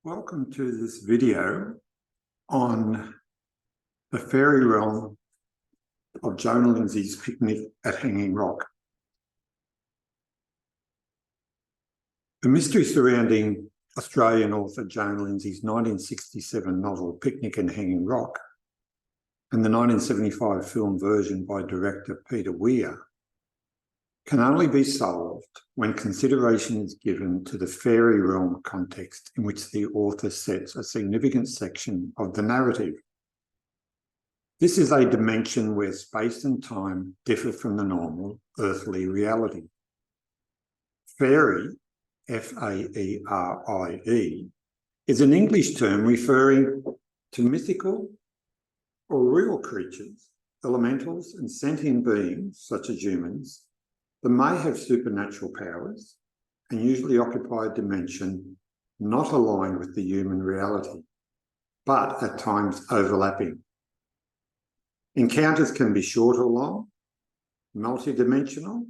Welcome to this video on the fairy realm of Jonah Lindsay's Picnic at Hanging Rock. The mystery surrounding Australian author Jonah Lindsay's 1967 novel Picnic at Hanging Rock and the 1975 film version by director Peter Weir can only be solved when consideration is given to the fairy realm context in which the author sets a significant section of the narrative. This is a dimension where space and time differ from the normal earthly reality. Fairy, F-A-E-R-I-E, is an English term referring to mythical or real creatures, elementals and sentient beings such as humans that may have supernatural powers and usually occupy a dimension not aligned with the human reality, but at times overlapping. Encounters can be short or long, multidimensional,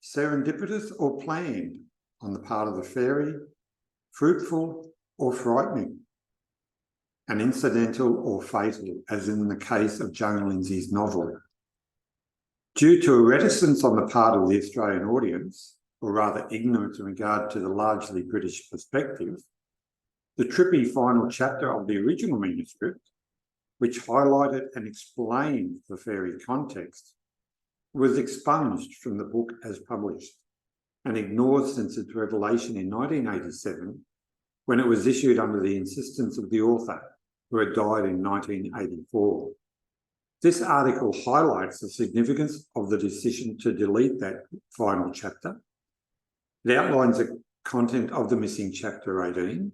serendipitous or planned on the part of the fairy, fruitful or frightening, and incidental or fatal, as in the case of Jonah Lindsay's novel. Due to a reticence on the part of the Australian audience, or rather ignorance in regard to the largely British perspective, the trippy final chapter of the original manuscript, which highlighted and explained the fairy context, was expunged from the book as published and ignored since its revelation in 1987, when it was issued under the insistence of the author, who had died in 1984. This article highlights the significance of the decision to delete that final chapter. It outlines the content of the missing chapter 18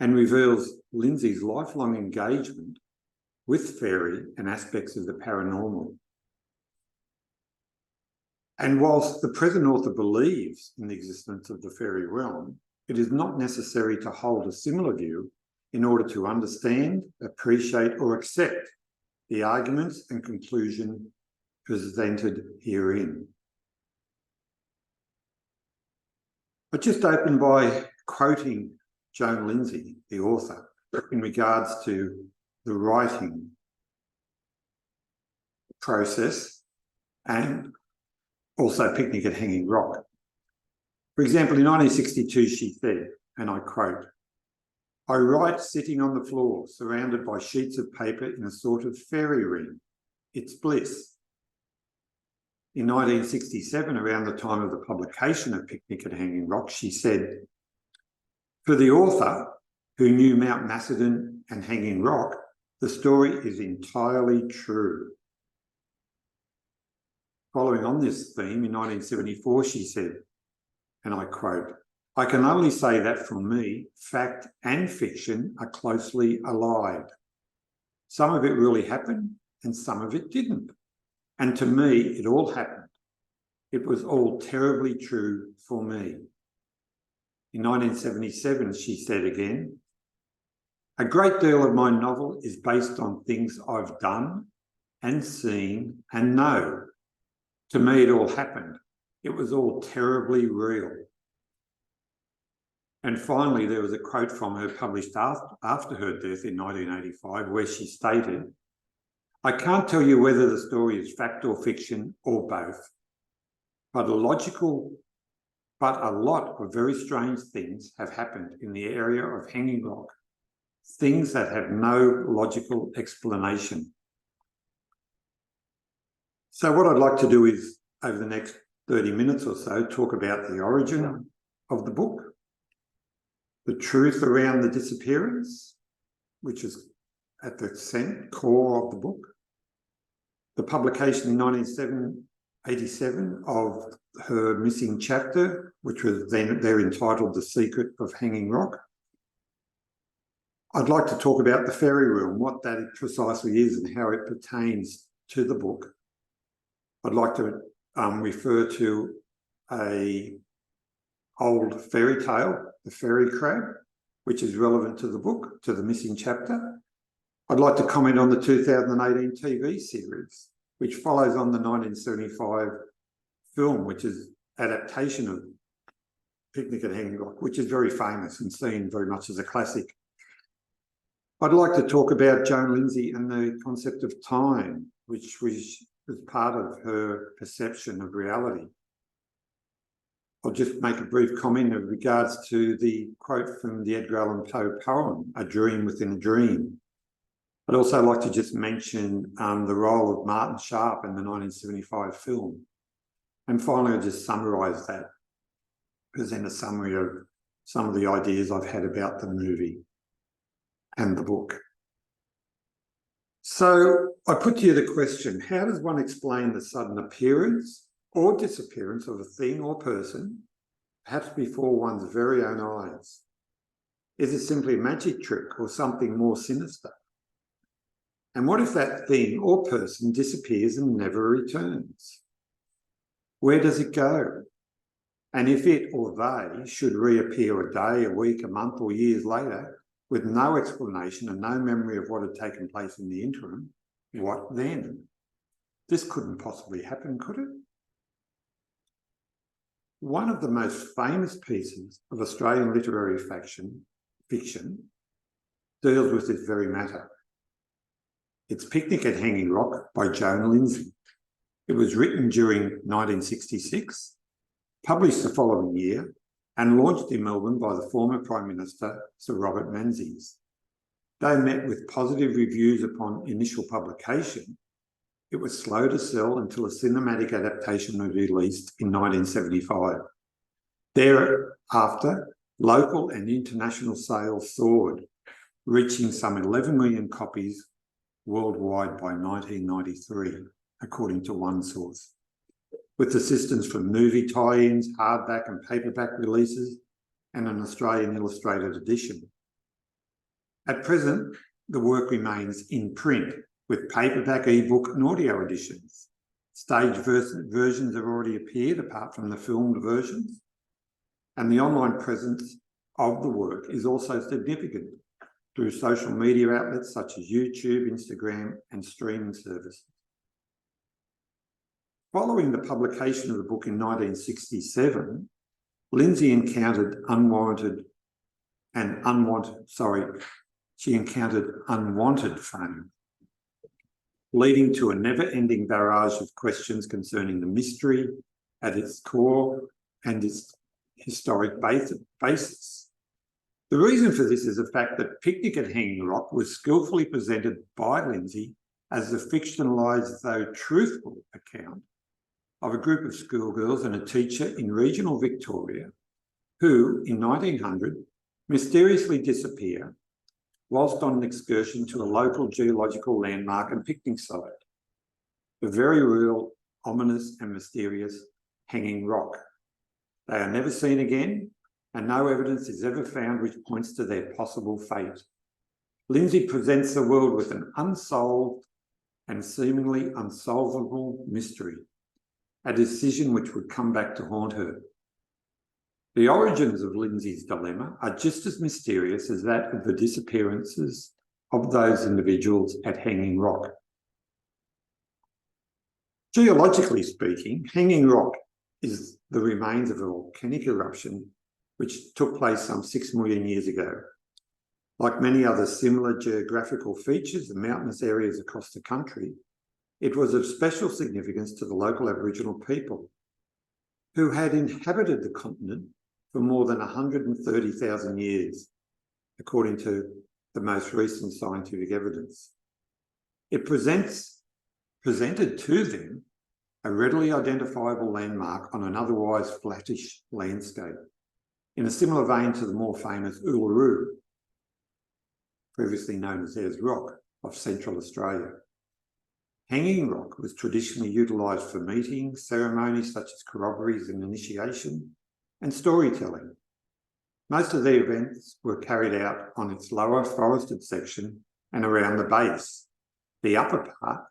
and reveals Lindsay's lifelong engagement with fairy and aspects of the paranormal. And whilst the present author believes in the existence of the fairy realm, it is not necessary to hold a similar view in order to understand, appreciate, or accept the arguments and conclusion presented herein. I just opened by quoting Jonah Lindsay, the author, in regards to the writing process and also Picnic at Hanging Rock. For example, in 1962, she said, and I quote, "I write sitting on the floor, surrounded by sheets of paper in a sort of fairy ring. It's bliss." In 1967, around the time of the publication of Picnic at Hanging Rock, she said, "For the author, who knew Mount Macedon and Hanging Rock, the story is entirely true." Following on this theme, in 1974, she said, and I quote, "I can only say that for me, fact and fiction are closely allied. Some of it really happened and some of it didn't. And to me, it all happened. It was all terribly true for me." In 1977, she said again, "A great deal of my novel is based on things I've done and seen and know. To me, it all happened. It was all terribly real." And finally, there was a quote from her published after her death in 1985, where she stated, "I can't tell you whether the story is fact or fiction or both, but a lot of very strange things have happened in the area of Hanging Rock, things that have no logical explanation." So what I'd like to do is, over the next 30 minutes or so, talk about the origin of the book, the truth around the disappearance, which is at the core of the book, the publication in 1987 of her missing chapter, which was then they're entitled The Secret of Hanging Rock. I'd like to talk about the fairy realm, what that precisely is and how it pertains to the book. I'd like to refer to an old fairy tale, The Fairy Crab, which is relevant to the book, to the missing chapter. I'd like to comment on the 2018 TV series, which follows on the 1975 film, which is adaptation of Picnic at Hanging Rock, which is very famous and seen very much as a classic. I'd like to talk about Joan Lindsay and the concept of time, which was part of her perception of reality. I'll just make a brief comment in regards to the quote from the Edgar Allan Poe poem, A Dream Within a Dream. I'd also like to just mention the role of Martin Sharp in the 1975 film. And finally, I'll just summarise that, present a summary of some of the ideas I've had about the movie and the book. So I put to you the question, how does one explain the sudden appearance or disappearance of a thing or person, perhaps before one's very own eyes? Is it simply a magic trick or something more sinister? And what if that thing or person disappears and never returns? Where does it go? And if it or they should reappear a day, a week, a month or years later with no explanation and no memory of what had taken place in the interim, what then? This couldn't possibly happen, could it? One of the most famous pieces of Australian literary fiction deals with this very matter. It's Picnic at Hanging Rock by Joan Lindsay. It was written during 1966, published the following year, and launched in Melbourne by the former Prime Minister, Sir Robert Menzies. Though met with positive reviews upon initial publication, it was slow to sell until a cinematic adaptation was released in 1975. Thereafter, local and international sales soared, reaching some 11 million copies worldwide by 1993, according to one source, with assistance from movie tie-ins, hardback and paperback releases, and an Australian illustrated edition. At present, the work remains in print, with paperback, ebook and audio editions. Stage versions have already appeared, apart from the filmed versions, and the online presence of the work is also significant through social media outlets such as YouTube, Instagram, and streaming services. Following the publication of the book in 1967, Lindsay encountered unwanted fame, leading to a never-ending barrage of questions concerning the mystery at its core and its historic basis. The reason for this is the fact that Picnic at Hanging Rock was skillfully presented by Lindsay as a fictionalised, though truthful, account of a group of schoolgirls and a teacher in regional Victoria who, in 1900, mysteriously disappear whilst on an excursion to a local geological landmark and picnic site, the very real, ominous and mysterious Hanging Rock. They are never seen again, and no evidence is ever found which points to their possible fate. Lindsay presents the world with an unsolved and seemingly unsolvable mystery, a decision which would come back to haunt her. The origins of Lindsay's dilemma are just as mysterious as that of the disappearances of those individuals at Hanging Rock. Geologically speaking, Hanging Rock is the remains of a volcanic eruption which took place some 6 million years ago. Like many other similar geographical features and mountainous areas across the country, it was of special significance to the local Aboriginal people, who had inhabited the continent for more than 130,000 years, according to the most recent scientific evidence. It presented to them a readily identifiable landmark on an otherwise flattish landscape, in a similar vein to the more famous Uluru, previously known as Ayers Rock, of Central Australia. Hanging Rock was traditionally utilised for meetings, ceremonies such as corroborees and initiation, and storytelling. Most of the events were carried out on its lower forested section and around the base. The upper part,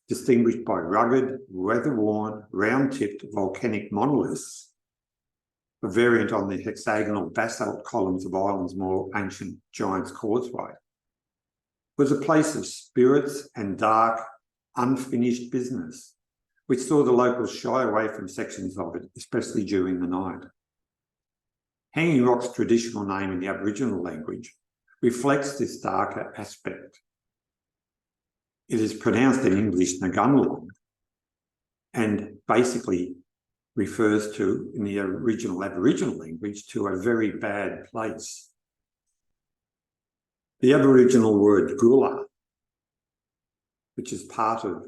distinguished by rugged, weather-worn, round-tipped volcanic monoliths, a variant on the hexagonal basalt columns of Ireland's more ancient Giant's Causeway, was a place of spirits and dark, unfinished business, which saw the locals shy away from sections of it, especially during the night. Hanging Rock's traditional name in the Aboriginal language reflects this darker aspect. It is pronounced in English Nagunlong and basically refers to, in the original Aboriginal language, to a very bad place. The Aboriginal word gula, which is part of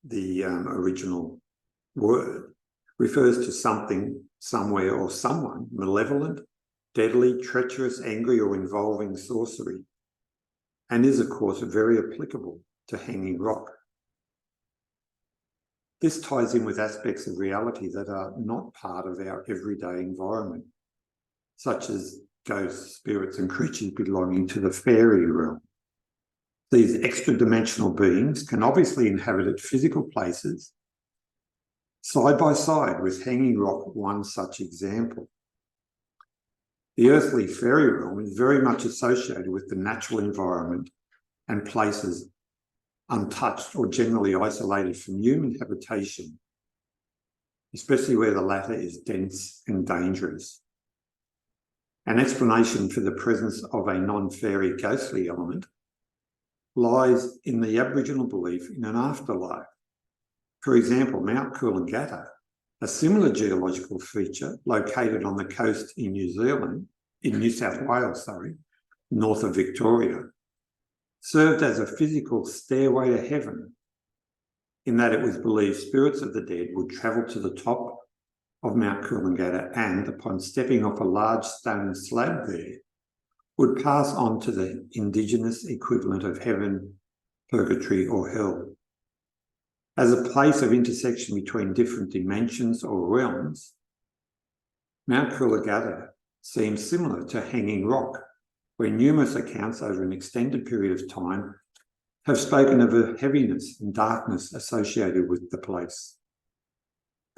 the original word, refers to something, somewhere, or someone malevolent, deadly, treacherous, angry, or involving sorcery, and is, of course, very applicable to Hanging Rock. This ties in with aspects of reality that are not part of our everyday environment, such as ghosts, spirits, and creatures belonging to the fairy realm. These extra-dimensional beings can obviously inhabit physical places, side by side with Hanging Rock, one such example. The earthly fairy realm is very much associated with the natural environment and places untouched or generally isolated from human habitation, especially where the latter is dense and dangerous. An explanation for the presence of a non-fairy ghostly element lies in the Aboriginal belief in an afterlife. For example, Mount Coolangatta, a similar geological feature located on the coast in New South Wales, north of Victoria, served as a physical stairway to heaven, in that it was believed spirits of the dead would travel to the top of Mount Coolangatta and, upon stepping off a large stone slab there, would pass on to the Indigenous equivalent of heaven, purgatory, or hell. As a place of intersection between different dimensions or realms, Mount Coolangatta seems similar to Hanging Rock, where numerous accounts over an extended period of time have spoken of a heaviness and darkness associated with the place.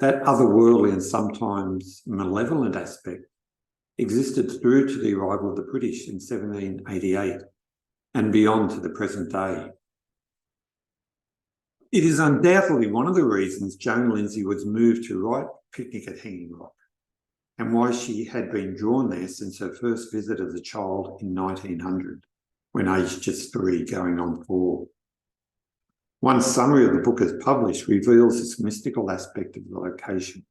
That otherworldly and sometimes malevolent aspect existed through to the arrival of the British in 1788 and beyond to the present day. It is undoubtedly one of the reasons Joan Lindsay was moved to write Picnic at Hanging Rock, and why she had been drawn there since her first visit as a child in 1900, when aged just 3 going on 4. One summary of the book as published reveals this mystical aspect of the location,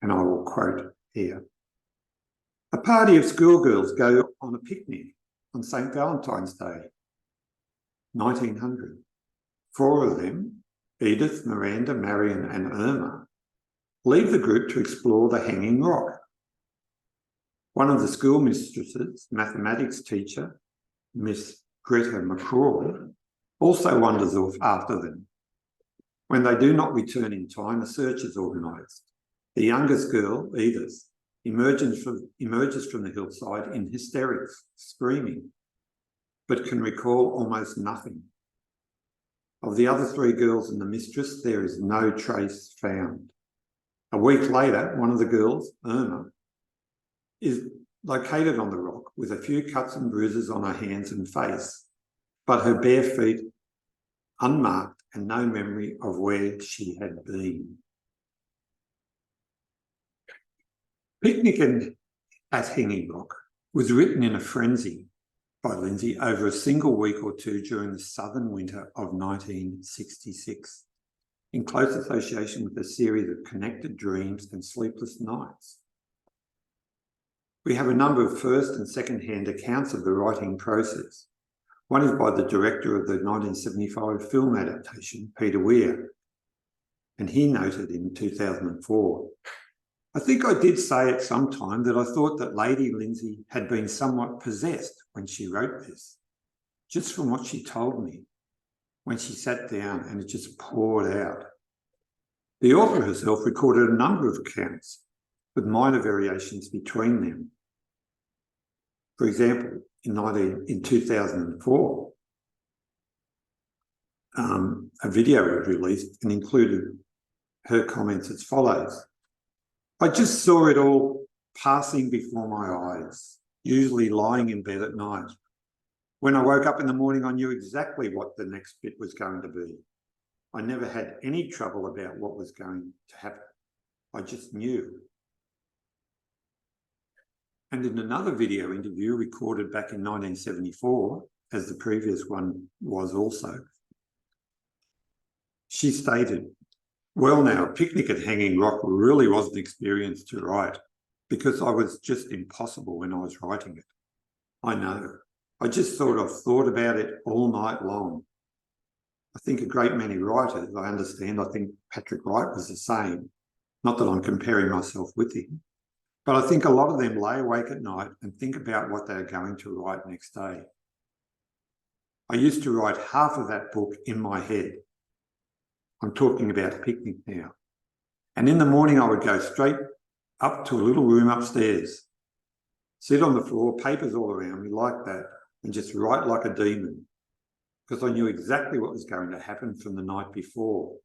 and I will quote here. A party of schoolgirls go on a picnic on St. Valentine's Day, 1900. 4 of them, Edith, Miranda, Marion, and Irma, leave the group to explore the Hanging Rock. One of the school mistresses, mathematics teacher, Miss Greta McCraw, also wanders off after them. When they do not return in time, a search is organised. The youngest girl, Edith, emerges from the hillside in hysterics, screaming, but can recall almost nothing. Of the other 3 girls and the mistress, there is no trace found. A week later, one of the girls, Irma, is located on the rock with a few cuts and bruises on her hands and face, but her bare feet unmarked and no memory of where she had been. Picnic at Hanging Rock was written in a frenzy by Lindsay over a single week or 2 during the southern winter of 1966, in close association with a series of connected dreams and sleepless nights. We have a number of first and second-hand accounts of the writing process. One is by the director of the 1975 film adaptation, Peter Weir, and he noted in 2004, I think I did say at some time that I thought that Lady Lindsay had been somewhat possessed when she wrote this, just from what she told me, when she sat down and it just poured out. The author herself recorded a number of accounts with minor variations between them. For example, in 2004, a video was released and included her comments as follows. I just saw it all passing before my eyes, usually lying in bed at night. When I woke up in the morning, I knew exactly what the next bit was going to be. I never had any trouble about what was going to happen. I just knew. And in another video interview recorded back in 1974, as the previous one was also, she stated, "Well now, Picnic at Hanging Rock really was an experience to write because I was just impossible when I was writing it. I know. I just sort of thought about it all night long. I think a great many writers, I understand, I think Patrick Wright was the same. Not that I'm comparing myself with him, but I think a lot of them lay awake at night and think about what they're going to write next day. I used to write half of that book in my head. I'm talking about Picnic now. And in the morning, I would go straight up to a little room upstairs, sit on the floor, papers all around me like that, and just write like a demon, because I knew exactly what was going to happen from the night before.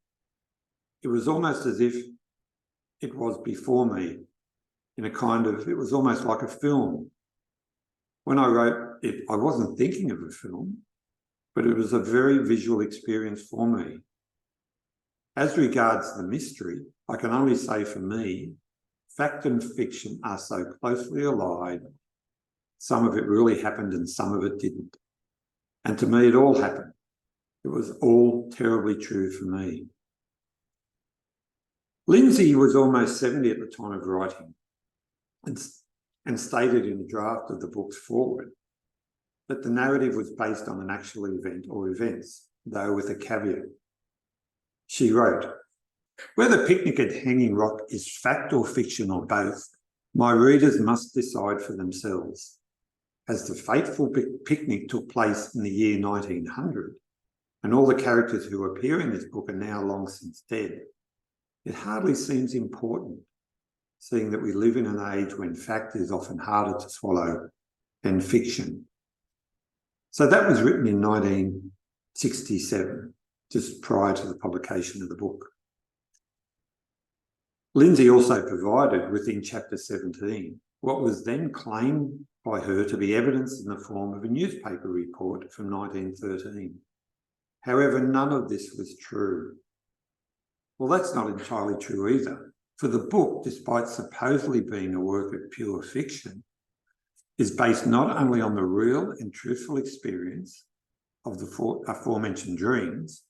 It was almost as if it was before me in a kind of, it was almost like a film. When I wrote it, I wasn't thinking of a film, but it was a very visual experience for me. As regards the mystery, I can only say for me, fact and fiction are so closely allied. Some of it really happened and some of it didn't. And to me, it all happened. It was all terribly true for me." Lindsay was almost 70 at the time of writing and stated in the draft of the book's foreword that the narrative was based on an actual event or events, though with a caveat. She wrote, "Whether Picnic at Hanging Rock is fact or fiction or both, my readers must decide for themselves. As the fateful picnic took place in the year 1900, and all the characters who appear in this book are now long since dead, it hardly seems important, seeing that we live in an age when fact is often harder to swallow than fiction." So that was written in 1967, just prior to the publication of the book. Lindsay also provided within chapter 17 what was then claimed by her to be evidence in the form of a newspaper report from 1913. However, none of this was true. Well, that's not entirely true either, for the book, despite supposedly being a work of pure fiction, is based not only on the real and truthful experience of the aforementioned dreams,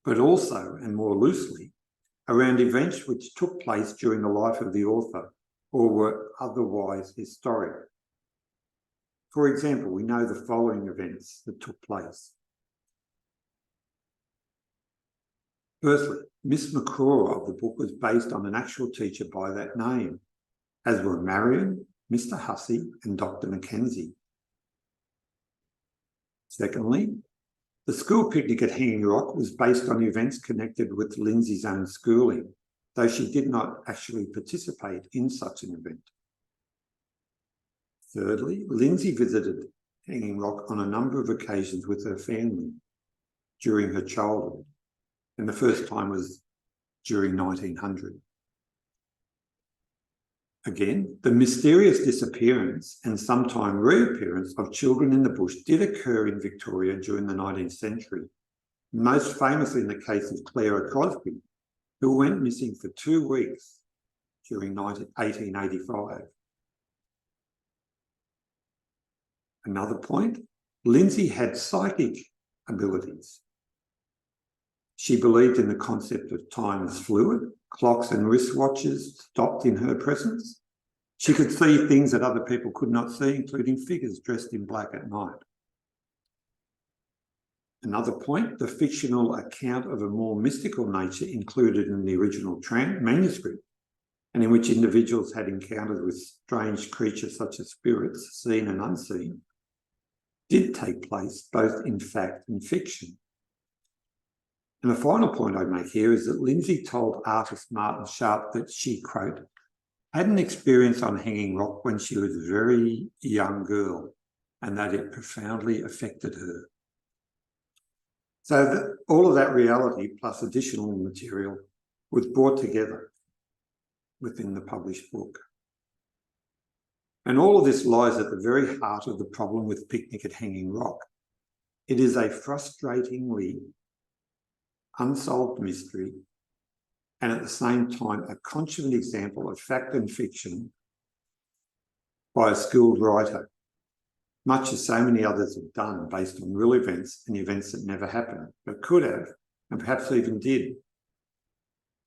but also, and more loosely, around events which took place during the life of the author or were otherwise historic. For example, we know the following events that took place. Firstly, Miss McCraw of the book was based on an actual teacher by that name, as were Marion, Mr. Hussey, and Dr. Mackenzie. Secondly, the school picnic at Hanging Rock was based on events connected with Lindsay's own schooling, though she did not actually participate in such an event. Thirdly, Lindsay visited Hanging Rock on a number of occasions with her family during her childhood, and the first time was during 1900. Again, the mysterious disappearance and sometime reappearance of children in the bush did occur in Victoria during the 19th century, most famously in the case of Clara Crosby, who went missing for 2 weeks during 1885. Another point, Lindsay had psychic abilities. She believed in the concept of time as fluid. Clocks and wristwatches stopped in her presence. She could see things that other people could not see, including figures dressed in black at night. Another point, the fictional account of a more mystical nature included in the original manuscript, and in which individuals had encounters with strange creatures such as spirits, seen and unseen, did take place both in fact and fiction. And the final point I'd make here is that Lindsay told artist Martin Sharp that she, quote, had an experience on Hanging Rock when she was a very young girl and that it profoundly affected her. So all of that reality plus additional material was brought together within the published book. And all of this lies at the very heart of the problem with Picnic at Hanging Rock. It is a frustratingly unsolved mystery, and at the same time, a consummate example of fact and fiction by a skilled writer, much as so many others have done based on real events and events that never happened, but could have, and perhaps even did.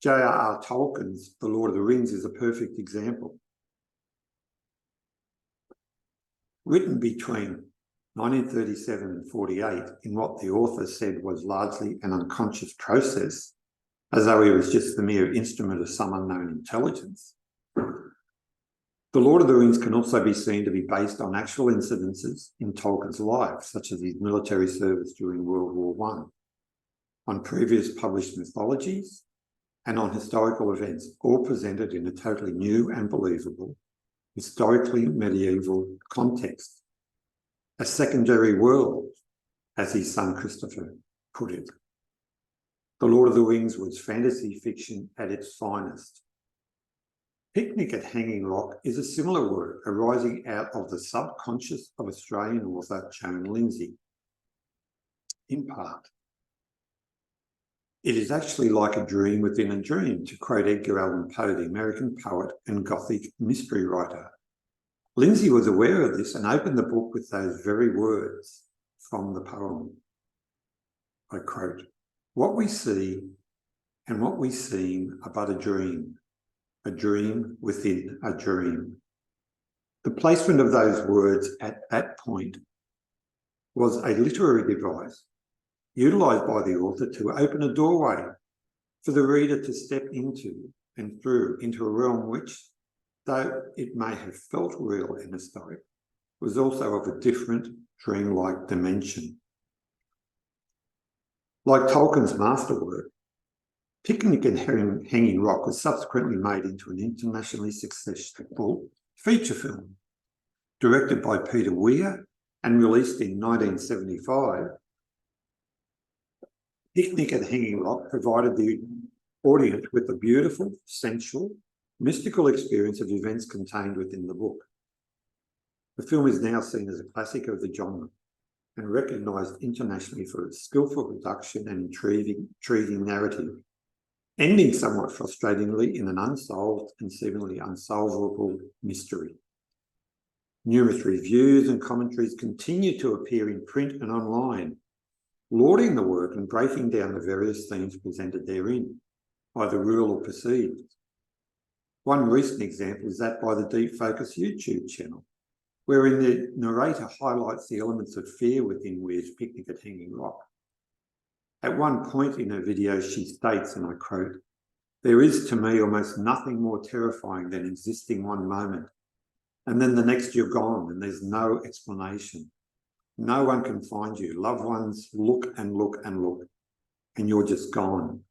J.R.R. Tolkien's The Lord of the Rings is a perfect example. Written between 1937 and 48 in what the author said was largely an unconscious process, as though he was just the mere instrument of some unknown intelligence. The Lord of the Rings can also be seen to be based on actual incidences in Tolkien's life, such as his military service during World War I, on previous published mythologies, and on historical events, all presented in a totally new and believable, historically medieval context. A secondary world, as his son Christopher put it. The Lord of the Rings was fantasy fiction at its finest. Picnic at Hanging Rock is a similar work arising out of the subconscious of Australian author Joan Lindsay. In part, it is actually like a dream within a dream, to quote Edgar Allan Poe, the American poet and Gothic mystery writer. Lindsay was aware of this and opened the book with those very words from the poem. I quote, "What we see and what we seem are but a dream within a dream." The placement of those words at that point was a literary device utilised by the author to open a doorway for the reader to step into and through into a realm which, though it may have felt real and historic, was also of a different dreamlike dimension. Like Tolkien's masterwork, Picnic at Hanging Rock was subsequently made into an internationally successful feature film, directed by Peter Weir and released in 1975. Picnic at Hanging Rock provided the audience with a beautiful, sensual, mystical experience of events contained within the book. The film is now seen as a classic of the genre and recognised internationally for its skillful production and intriguing narrative, ending somewhat frustratingly in an unsolved and seemingly unsolvable mystery. Numerous reviews and commentaries continue to appear in print and online, lauding the work and breaking down the various themes presented therein, either real or perceived. One recent example is that by the Deep Focus YouTube channel, wherein the narrator highlights the elements of fear within Weir's Picnic at Hanging Rock. At one point in her video, she states, and I quote, "There is to me almost nothing more terrifying than existing one moment, and then the next you're gone and there's no explanation. No one can find you. Loved ones look and look and look, and you're just gone."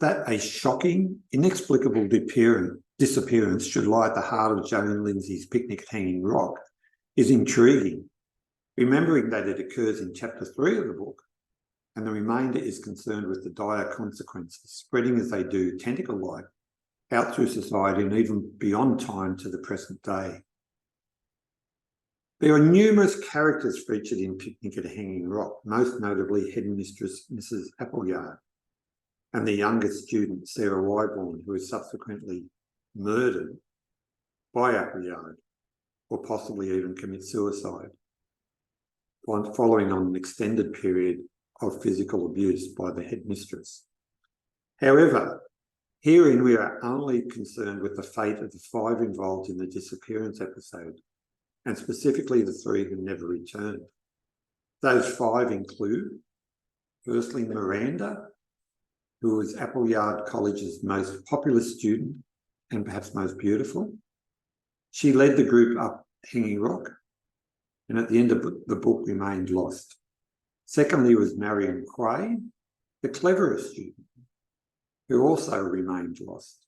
That a shocking, inexplicable disappearance should lie at the heart of Joan Lindsay's Picnic at Hanging Rock is intriguing, remembering that it occurs in chapter 3 of the book, and the remainder is concerned with the dire consequences, spreading as they do, tentacle-like, out through society and even beyond time to the present day. There are numerous characters featured in Picnic at Hanging Rock, most notably headmistress Mrs. Appleyard and the youngest student, Sarah Wyborn, who is subsequently murdered by Appleyard, or possibly even commit suicide, following on an extended period of physical abuse by the headmistress. However, herein we are only concerned with the fate of the 5 involved in the disappearance episode, and specifically the 3 who never returned. Those 5 include, firstly, Miranda, who was Appleyard College's most popular student and perhaps most beautiful. She led the group up Hanging Rock, and at the end of the book remained lost. Secondly was Marion Quay, the cleverest student, who also remained lost.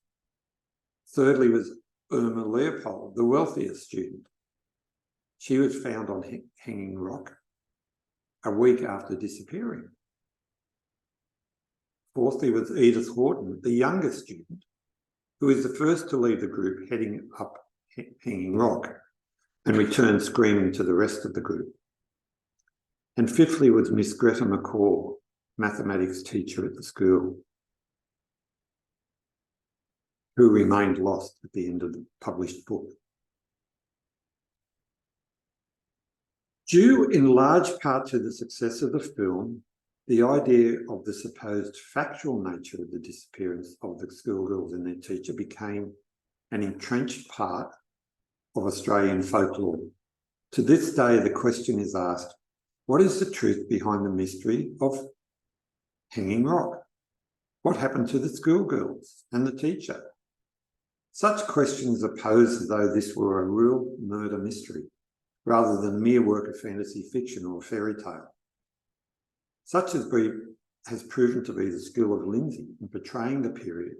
Thirdly was Irma Leopold, the wealthiest student. She was found on Hanging Rock a week after disappearing. Fourthly was Edith Horton, the youngest student, who is the first to leave the group heading up Hanging Rock and return screaming to the rest of the group. And fifthly was Miss Greta McCaw, mathematics teacher at the school, who remained lost at the end of the published book. Due in large part to the success of the film, the idea of the supposed factual nature of the disappearance of the schoolgirls and their teacher became an entrenched part of Australian folklore. To this day, the question is asked, what is the truth behind the mystery of Hanging Rock? What happened to the schoolgirls and the teacher? Such questions are posed as though this were a real murder mystery, rather than mere work of fantasy fiction or fairy tale. Such has proven to be the skill of Lindsay in portraying the period,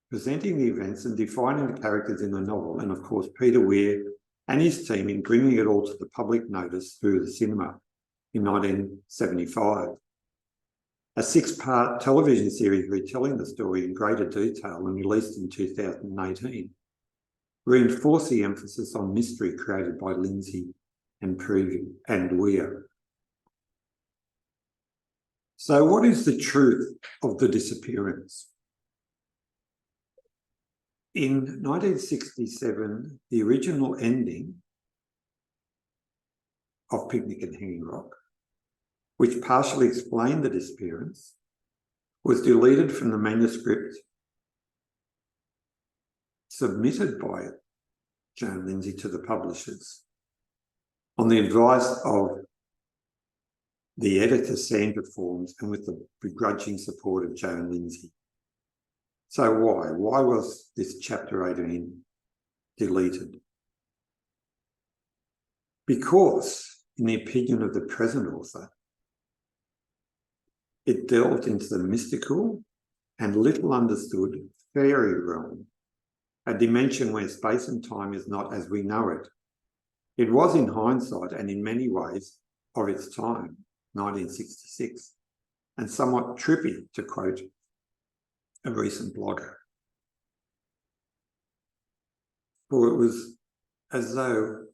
presenting the events and defining the characters in the novel, and of course Peter Weir and his team in bringing it all to the public notice through the cinema in 1975. A 6-part television series retelling the story in greater detail and released in 2018 reinforced the emphasis on mystery created by Lindsay and Weir. So what is the truth of the disappearance? In 1967, the original ending of Picnic at Hanging Rock, which partially explained the disappearance, was deleted from the manuscript submitted by Joan Lindsay to the publishers on the advice of the editor Sandra Forms and with the begrudging support of Joan Lindsay. So why? Why was this chapter 18 deleted? Because, in the opinion of the present author, it delved into the mystical and little understood fairy realm, a dimension where space and time is not as we know it. It was, in hindsight and in many ways of its time, 1966, and somewhat trippy, to quote a recent blogger. For it was as though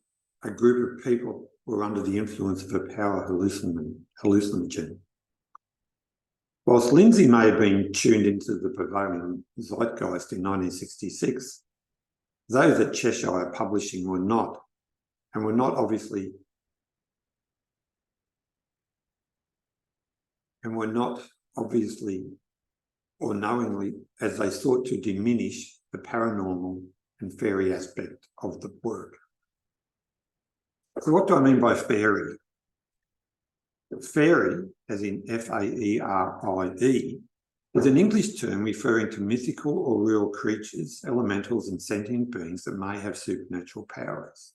a group of people were under the influence of a power hallucinogen. Whilst Lindsay may have been tuned into the prevailing zeitgeist in 1966, those at Cheshire Publishing were not, and were not obviously or knowingly, as they sought to diminish the paranormal and fairy aspect of the work. So what do I mean by fairy? Fairy, as in F-A-E-R-I-E, is an English term referring to mythical or real creatures, elementals and sentient beings that may have supernatural powers,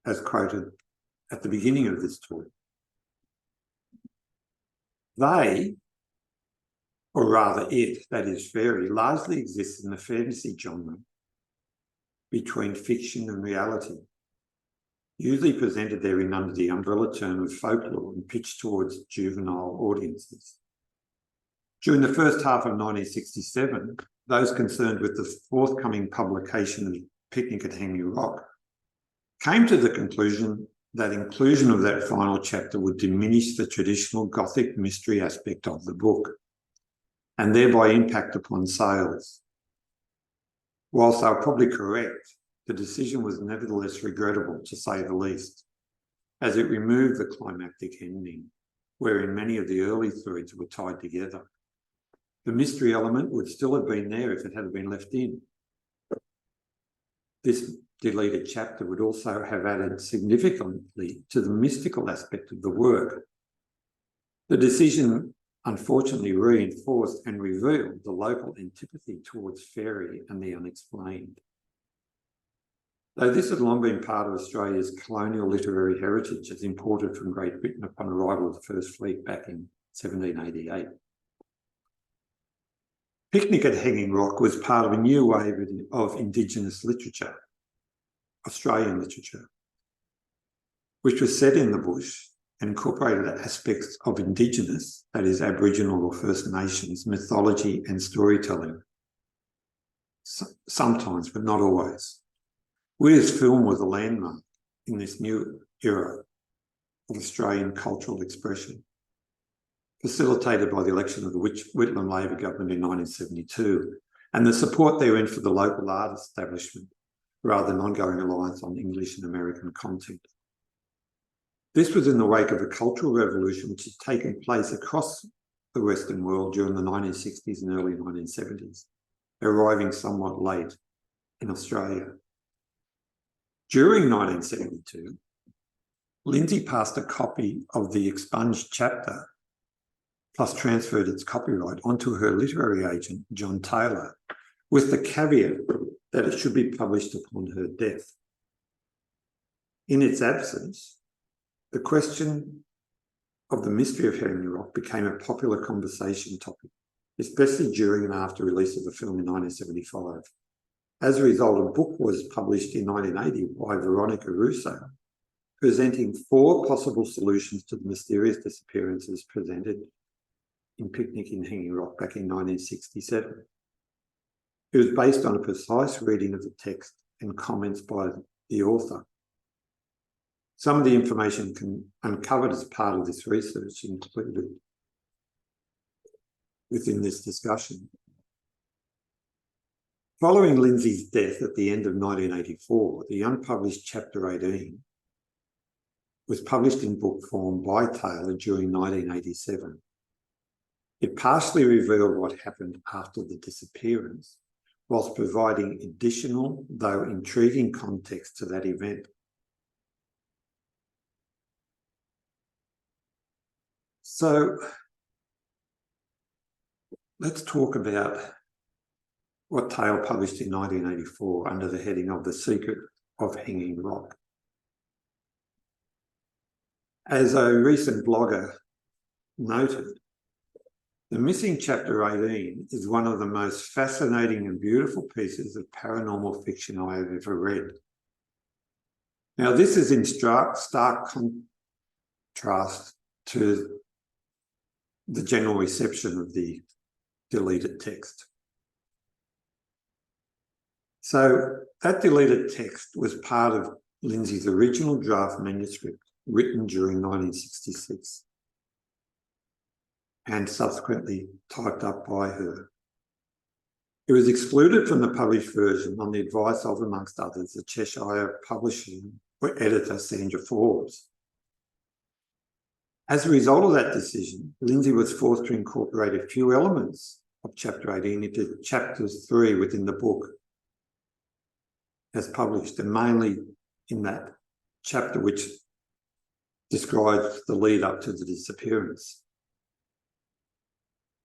as quoted at the beginning of this talk. They, or rather it, that is fairy, largely exists in the fantasy genre between fiction and reality, usually presented therein under the umbrella term of folklore and pitched towards juvenile audiences. During the first half of 1967, those concerned with the forthcoming publication of Picnic at Hanging Rock came to the conclusion that inclusion of that final chapter would diminish the traditional Gothic mystery aspect of the book and thereby impact upon sales. Whilst they were probably correct, the decision was nevertheless regrettable, to say the least, as it removed the climactic ending, wherein many of the early threads were tied together. The mystery element would still have been there if it had been left in. This deleted chapter would also have added significantly to the mystical aspect of the work. The decision unfortunately reinforced and revealed the local antipathy towards fairy and the unexplained. Though this had long been part of Australia's colonial literary heritage as imported from Great Britain upon arrival of the First Fleet back in 1788. Picnic at Hanging Rock was part of a new wave of Indigenous literature, Australian literature, which was set in the bush and incorporated aspects of Indigenous, that is Aboriginal or First Nations, mythology and storytelling. Sometimes, but not always. Weir's film was a landmark in this new era of Australian cultural expression, facilitated by the election of the Whitlam Labor government in 1972 and the support therein for the local art establishment, rather than ongoing reliance on English and American content. This was in the wake of a cultural revolution which had taken place across the Western world during the 1960s and early 1970s, arriving somewhat late in Australia. During 1972, Lindsay passed a copy of the expunged chapter, plus transferred its copyright onto her literary agent, John Taylor, with the caveat that it should be published upon her death. In its absence, the question of the mystery of Hanging Rock became a popular conversation topic, especially during and after release of the film in 1975. As a result, a book was published in 1980 by Veronica Russo, presenting 4 possible solutions to the mysterious disappearances presented in Picnic in Hanging Rock back in 1967. It was based on a precise reading of the text and comments by the author. Some of the information uncovered as part of this research included within this discussion. Following Lindsay's death at the end of 1984, the unpublished Chapter 18 was published in book form by Taylor during 1987. It partially revealed what happened after the disappearance, whilst providing additional, though intriguing, context to that event. So let's talk about what Taylor published in 1984 under the heading of The Secret of Hanging Rock. As a recent blogger noted, the missing Chapter 18 is one of the most fascinating and beautiful pieces of paranormal fiction I have ever read. Now, this is in stark contrast to the general reception of the deleted text. So that deleted text was part of Lindsay's original draft manuscript written during 1966 and subsequently typed up by her. It was excluded from the published version on the advice of, amongst others, the Cheshire publishing editor Sandra Forbes. As a result of that decision, Lindsay was forced to incorporate a few elements of Chapter 18 into Chapters 3 within the book as published, and mainly in that chapter which describes the lead up to the disappearance.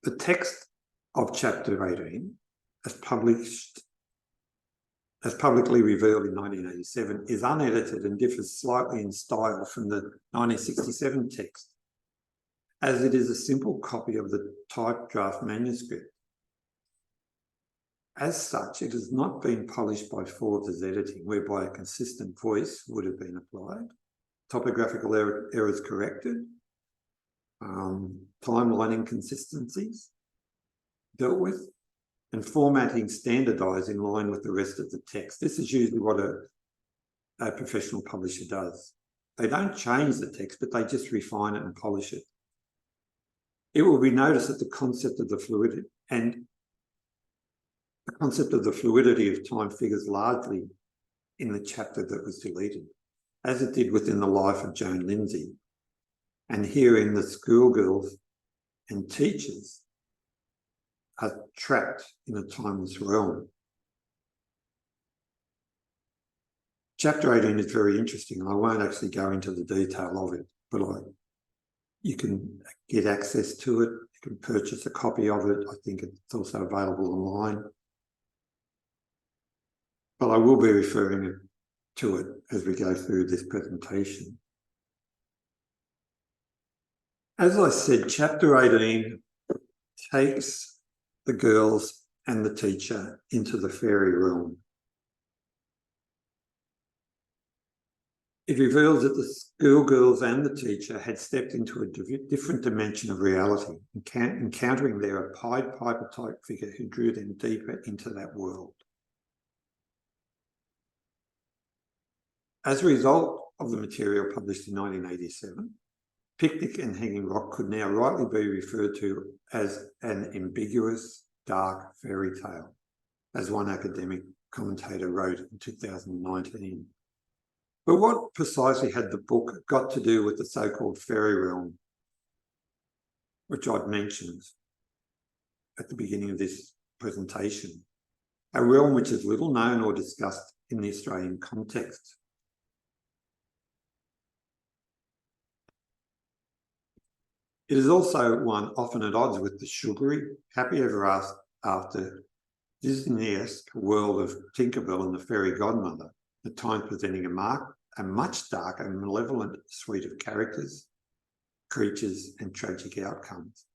The text of Chapter 18, as publicly revealed in 1987, is unedited and differs slightly in style from the 1967 text, as it is a simple copy of the typed draft manuscript. As such, it has not been polished by Forbes' editing, whereby a consistent voice would have been applied, topographical errors corrected, timeline inconsistencies dealt with, and formatting standardised in line with the rest of the text. This is usually what a professional publisher does. They don't change the text, but they just refine it and polish it. It will be noticed that the concept of the fluidity of time figures largely in the chapter that was deleted, as it did within the life of Joan Lindsay, and herein the schoolgirls and teachers are trapped in a timeless realm. Chapter 18 is very interesting, and I won't actually go into the detail of it, but you can get access to it, you can purchase a copy of it. I think it's also available online. But I will be referring to it as we go through this presentation. As I said, Chapter 18 takes the girls and the teacher into the fairy realm. It reveals that the schoolgirls and the teacher had stepped into a different dimension of reality, encountering there a Pied Piper type figure who drew them deeper into that world. As a result of the material published in 1987, Picnic in Hanging Rock could now rightly be referred to as an ambiguous, dark fairy tale, as one academic commentator wrote in 2019. But what precisely had the book got to do with the so-called fairy realm, which I've mentioned at the beginning of this presentation, a realm which is little known or discussed in the Australian context? It is also one often at odds with the sugary, happy ever after Disney-esque world of Tinkerbell and the fairy godmother, at times presenting a much darker and malevolent suite of characters, creatures and tragic outcomes.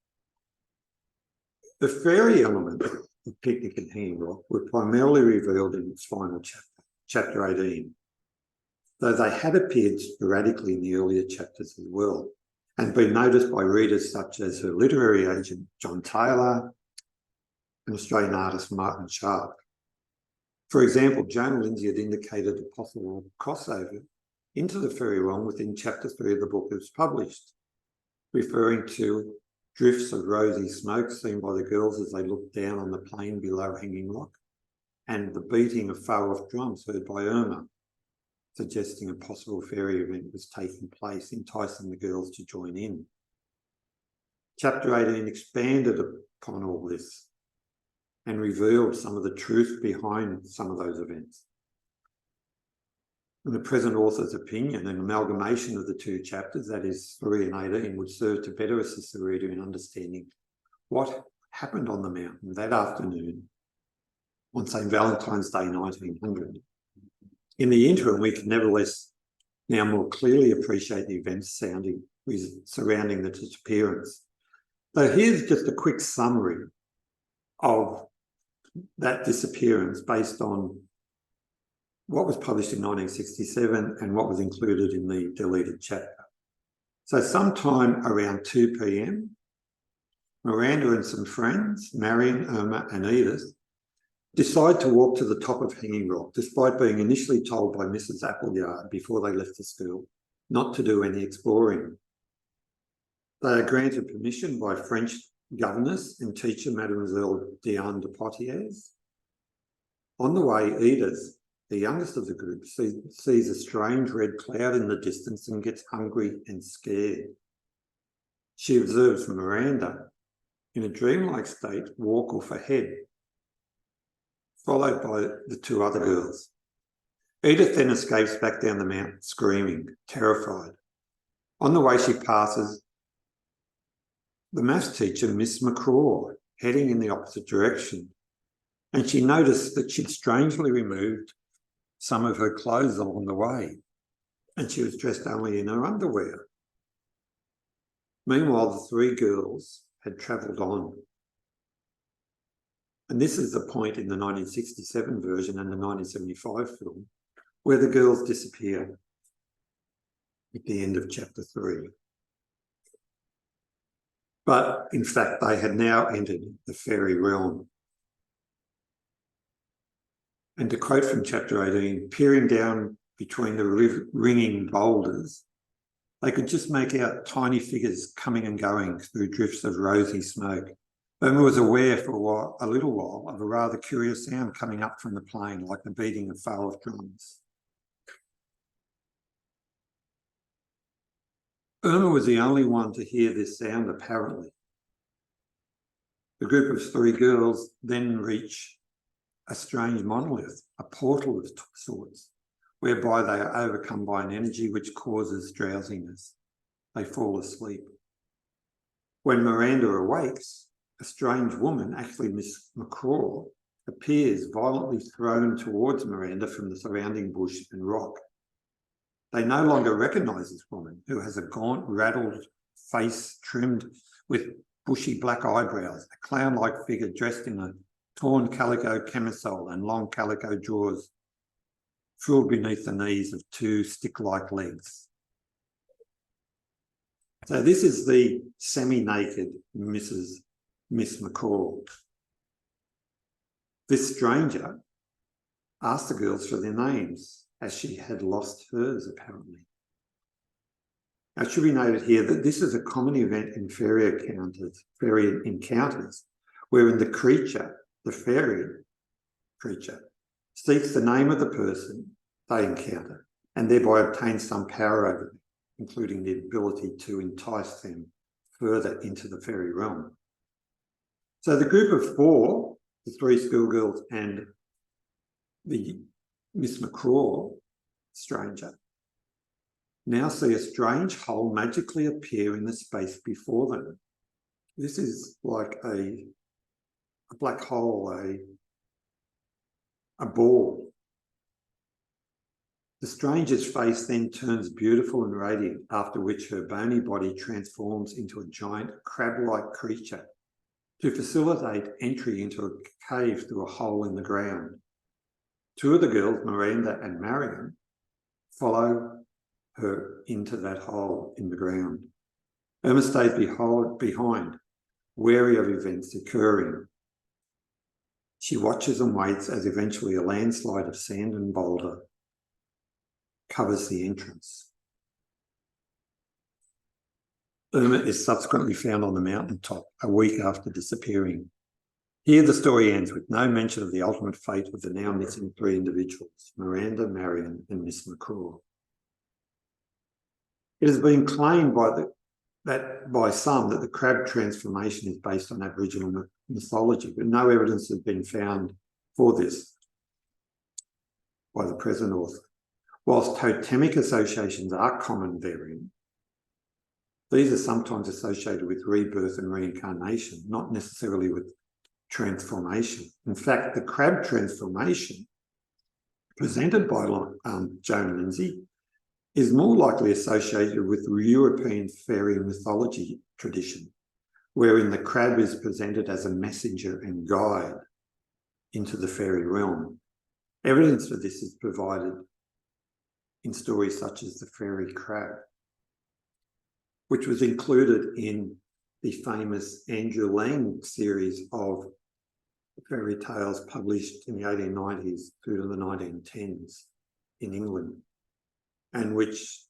The fairy element of Picnic at Hanging Rock were primarily revealed in its final chapter, chapter 18, though they had appeared sporadically in the earlier chapters as well, and been noticed by readers such as her literary agent John Taylor and Australian artist Martin Sharp. For example, Joan Lindsay had indicated a possible crossover into the fairy realm within chapter 3 of the book that was published, referring to drifts of rosy smoke seen by the girls as they looked down on the plain below Hanging Rock, and the beating of far-off drums heard by Irma, suggesting a possible fairy event was taking place, enticing the girls to join in. Chapter 18 expanded upon all this and revealed some of the truth behind some of those events. In the present author's opinion, an amalgamation of the two chapters, that is 3 and 18, would serve to better assist the reader in understanding what happened on the mountain that afternoon on St. Valentine's Day 1900. In the interim, we can nevertheless now more clearly appreciate the events surrounding the disappearance. So here's just a quick summary of that disappearance based on what was published in 1967 and what was included in the deleted chapter. So sometime around 2 p.m, Miranda and some friends, Marion, Irma and Edith, decide to walk to the top of Hanging Rock, despite being initially told by Mrs. Appleyard before they left the school not to do any exploring. They are granted permission by French governess and teacher Mademoiselle Diane de Poitiers. On the way, Edith, the youngest of the group, sees a strange red cloud in the distance and gets hungry and scared. She observes Miranda, in a dreamlike state, walk off ahead, followed by the two other girls. Edith then escapes back down the mountain, screaming, terrified. On the way, she passes the maths teacher, Miss McCraw, heading in the opposite direction, and she noticed that she'd strangely removed some of her clothes along the way, and she was dressed only in her underwear. Meanwhile, the three girls had travelled on. And this is the point in the 1967 version and the 1975 film where the girls disappear at the end of chapter 3. But in fact, they had now entered the fairy realm. And to quote from chapter 18, peering down between the ringing boulders, they could just make out tiny figures coming and going through drifts of rosy smoke. Irma was aware for a little while of a rather curious sound coming up from the plain, like the beating of far-off drums. Irma was the only one to hear this sound, apparently. The group of three girls then reach a strange monolith, a portal of sorts, whereby they are overcome by an energy which causes drowsiness. They fall asleep. When Miranda awakes, a strange woman, actually Miss McCraw, appears, violently thrown towards Miranda from the surrounding bush and rock. They no longer recognise this woman, who has a gaunt, raddled face trimmed with bushy black eyebrows, a clown-like figure dressed in a torn calico camisole and long calico drawers frilled beneath the knees of two stick-like legs. So this is the semi-naked Miss McCall. This stranger asked the girls for their names, as she had lost hers, apparently. Now, it should be noted here that this is a common event in fairy encounters, wherein the creature, the fairy creature, seeks the name of the person they encounter and thereby obtains some power over them, including the ability to entice them further into the fairy realm. So the group of four, the three schoolgirls and the Miss McCraw stranger, now see a strange hole magically appear in the space before them. This is like a black hole, a ball. The stranger's face then turns beautiful and radiant, after which her bony body transforms into a giant crab-like creature to facilitate entry into a cave through a hole in the ground. Two of the girls, Miranda and Marion, follow her into that hole in the ground. Irma stays behind, wary of events occurring. She watches and waits as eventually a landslide of sand and boulder covers the entrance. Irma is subsequently found on the mountaintop a week after disappearing. Here the story ends with no mention of the ultimate fate of the now missing three individuals, Miranda, Marion and Miss McCraw. It has been claimed by some that the crab transformation is based on Aboriginal mythology, but no evidence has been found for this by the present author. Whilst totemic associations are common therein, these are sometimes associated with rebirth and reincarnation, not necessarily with transformation. In fact, the crab transformation presented by Joan Lindsay is more likely associated with European fairy mythology tradition, wherein the crab is presented as a messenger and guide into the fairy realm. Evidence for this is provided in stories such as The Fairy Crab, which was included in the famous Andrew Lang series of fairy tales published in the 1890s through to the 1910s in England, and which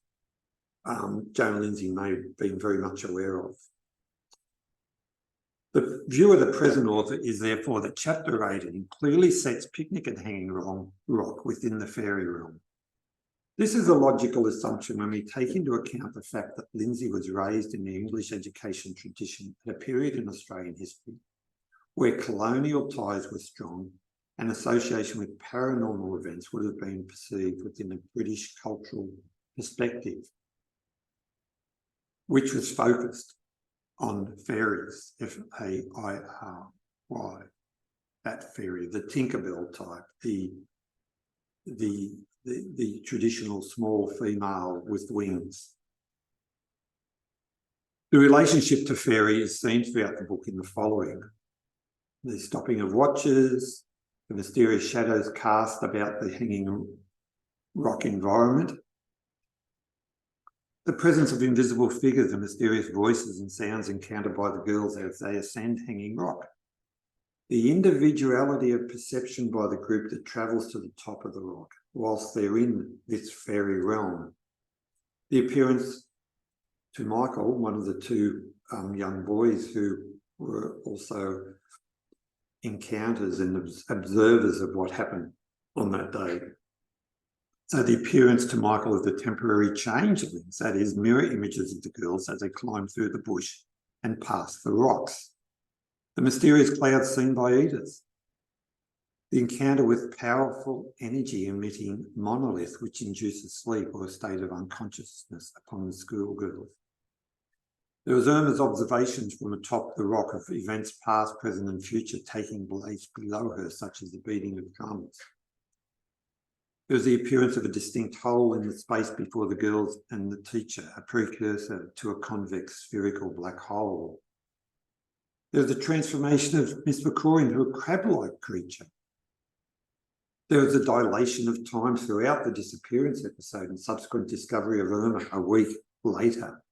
Joan Lindsay may have been very much aware of. The view of the present author is therefore that chapter 18 clearly sets Picnic at Hanging Rock within the fairy realm. This is a logical assumption when we take into account the fact that Lindsay was raised in the English education tradition at a period in Australian history where colonial ties were strong and association with paranormal events would have been perceived within a British cultural perspective, which was focused on fairies, F-A-I-R-Y, that fairy, the Tinkerbell type, the traditional small female with wings. The relationship to fairy is seen throughout the book in the following: the stopping of watches, the mysterious shadows cast about the hanging rock environment, the presence of invisible figures and mysterious voices and sounds encountered by the girls as they ascend Hanging Rock, the individuality of perception by the group that travels to the top of the rock whilst they're in this fairy realm, the appearance to Michael, one of the two young boys who were also encounters and observers of what happened on that day. So the appearance to Michael of the temporary changelings, that is, mirror images of the girls as they climb through the bush and pass the rocks. The mysterious clouds seen by Edith. The encounter with powerful energy emitting monolith, which induces sleep or a state of unconsciousness upon the schoolgirls. There was Irma's observations from atop the rock of events past, present and future taking place below her, such as the beating of drums. There was the appearance of a distinct hole in the space before the girls and the teacher, a precursor to a convex spherical black hole. There was the transformation of Miss McCraw into a crab-like creature. There was a dilation of time throughout the disappearance episode and subsequent discovery of Irma a week later,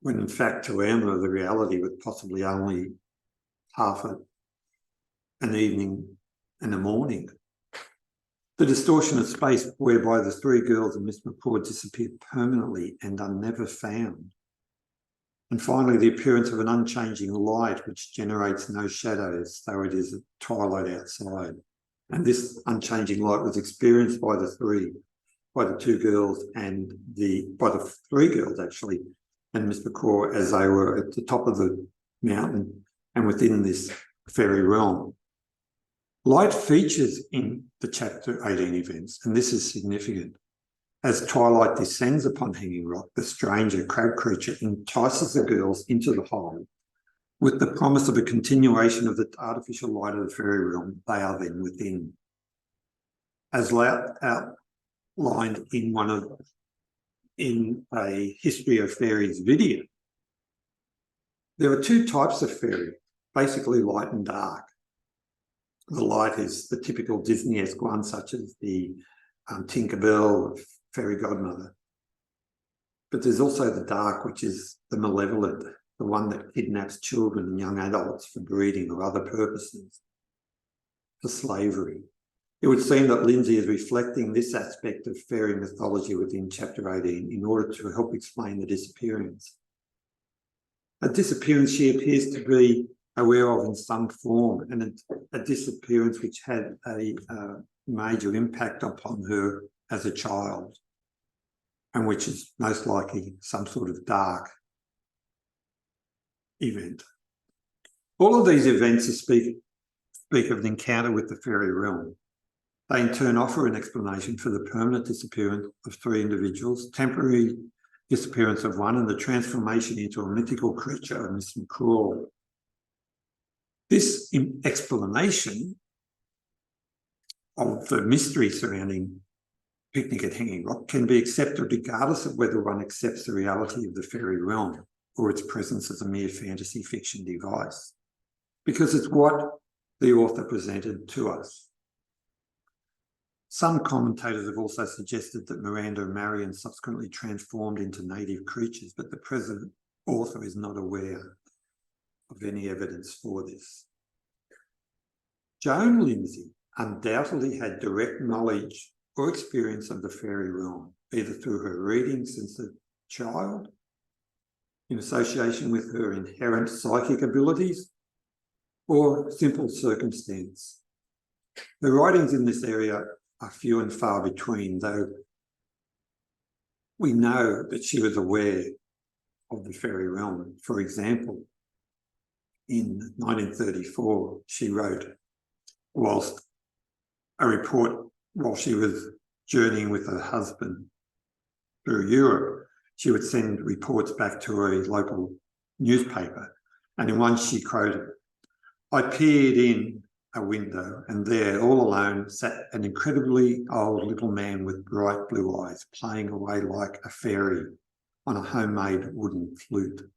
when in fact to Irma the reality was possibly only half an evening and a morning. The distortion of space whereby the three girls and Miss McCraw disappeared permanently and are never found. And finally, the appearance of an unchanging light which generates no shadows, though it is twilight outside. And this unchanging light was experienced by the two girls and by the three girls actually, and Miss McCaw as they were at the top of the mountain and within this fairy realm. Light features in the Chapter 18 events, and this is significant. As twilight descends upon Hanging Rock, the stranger crab creature entices the girls into the hole with the promise of a continuation of the artificial light of the fairy realm they are then within. As outlined in a History of Fairies video, there are two types of fairy, basically light and dark. The light is the typical Disney-esque one, such as the Tinkerbell, Fairy Godmother. But there's also the dark, which is the malevolent, the one that kidnaps children and young adults for breeding or other purposes, for slavery. It would seem that Lindsay is reflecting this aspect of fairy mythology within Chapter 18 in order to help explain the disappearance. A disappearance she appears to be aware of in some form, and a disappearance which had a major impact upon her as a child, and which is most likely some sort of dark event. All of these events speak of an encounter with the fairy realm. They in turn offer an explanation for the permanent disappearance of three individuals, temporary disappearance of one, and the transformation into a mythical creature of Miss McCraw. This explanation of the mystery surrounding Picnic at Hanging Rock can be accepted regardless of whether one accepts the reality of the fairy realm or its presence as a mere fantasy fiction device, because it's what the author presented to us. Some commentators have also suggested that Miranda and Marion subsequently transformed into native creatures, but the present author is not aware of any evidence for this. Joan Lindsay undoubtedly had direct knowledge or experience of the fairy realm, either through her readings since a child, in association with her inherent psychic abilities, or simple circumstance. Her writings in this area are few and far between, though we know that she was aware of the fairy realm. For example, in 1934, she wrote, while she was journeying with her husband through Europe, she would send reports back to a local newspaper. And in one she quoted, "I peered in a window and there, all alone, sat an incredibly old little man with bright blue eyes, playing away like a fairy on a homemade wooden flute."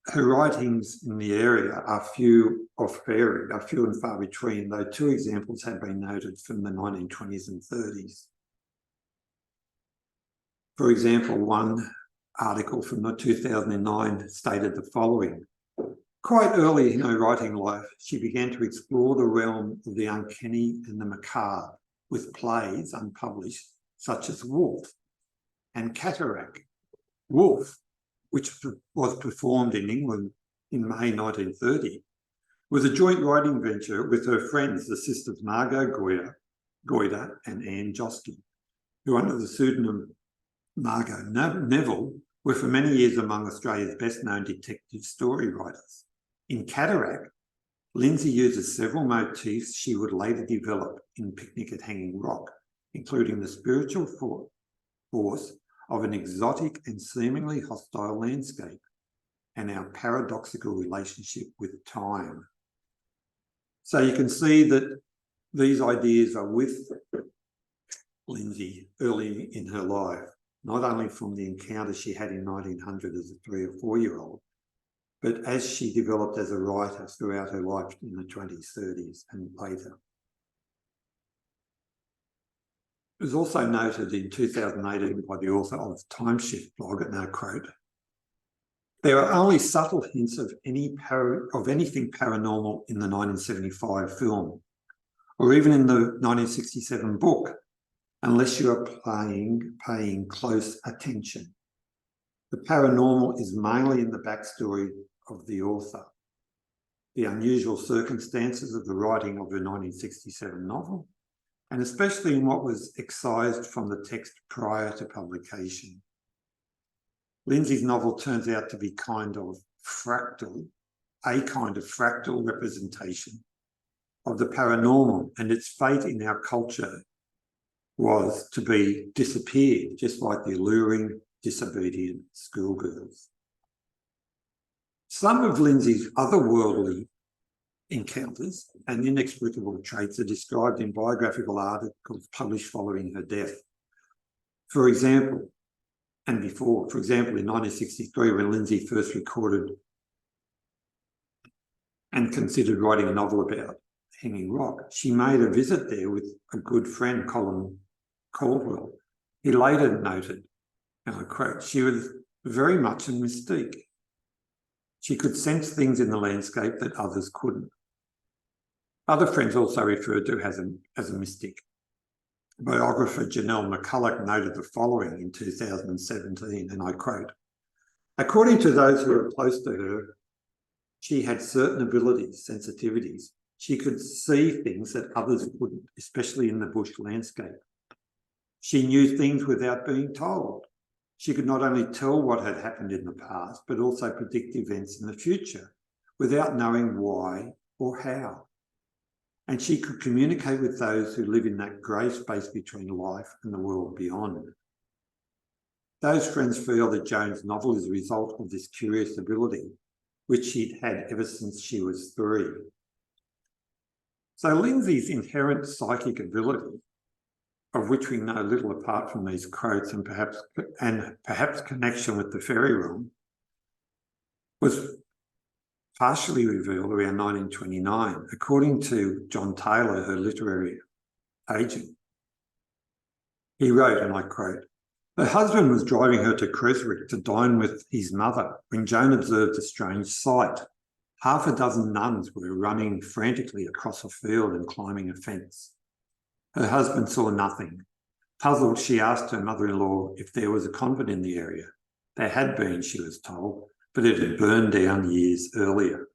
Her writings in the area are few and far between, though two examples have been noted from the 1920s and 30s. For example, one article from 2009 stated the following: "Quite early in her writing life, she began to explore the realm of the uncanny and the macabre with plays unpublished such as Wolf and Cataract. Wolf, which was performed in England in May 1930, was a joint writing venture with her friends, the sisters Margot Goyder and Anne Josky, who under the pseudonym Margot Neville were for many years among Australia's best-known detective story writers. In Cataract, Lindsay uses several motifs she would later develop in Picnic at Hanging Rock, including the spiritual force of an exotic and seemingly hostile landscape and our paradoxical relationship with time." So you can see that these ideas are with Lindsay early in her life, not only from the encounter she had in 1900 as a 3 or 4-year-old, but as she developed as a writer throughout her life in the 20s, 30s and later. It was also noted in 2018 by the author of Timeshift blog, and I quote, "There are only subtle hints of anything paranormal in the 1975 film. or even in the 1967 book, unless you are paying close attention. The paranormal is mainly in the backstory of the author. The unusual circumstances of the writing of the 1967 novel, and especially in what was excised from the text prior to publication. Lindsay's novel turns out to be a kind of fractal representation of the paranormal, and its fate in our culture was to be disappeared, just like the alluring, disobedient schoolgirls. Some of Lindsay's otherworldly encounters and inexplicable traits are described in biographical articles published following her death. For example, in 1963, when Lindsay first recorded and considered writing a novel about Hanging Rock, she made a visit there with a good friend, Colin Caldwell. He later noted, and I quote, "She was very much a mystique. She could sense things in the landscape that others couldn't." Other friends also referred to her as a mystic. Biographer Janelle McCulloch noted the following in 2017, and I quote, "According to those who were close to her, she had certain abilities, sensitivities. She could see things that others couldn't, especially in the bush landscape. She knew things without being told. She could not only tell what had happened in the past, but also predict events in the future without knowing why or how. And she could communicate with those who live in that grey space between life and the world beyond. Those friends feel that Joan's novel is a result of this curious ability, which she'd had ever since she was 3. So Lindsay's inherent psychic ability, of which we know little apart from these quotes and perhaps connection with the fairy realm, was partially revealed around 1929, according to John Taylor, her literary agent. He wrote, and I quote, "Her husband was driving her to Creswick to dine with his mother when Joan observed a strange sight. Half a dozen nuns were running frantically across a field and climbing a fence. Her husband saw nothing. Puzzled, she asked her mother-in-law if there was a convent in the area. There had been, she was told, but it had burned down years earlier."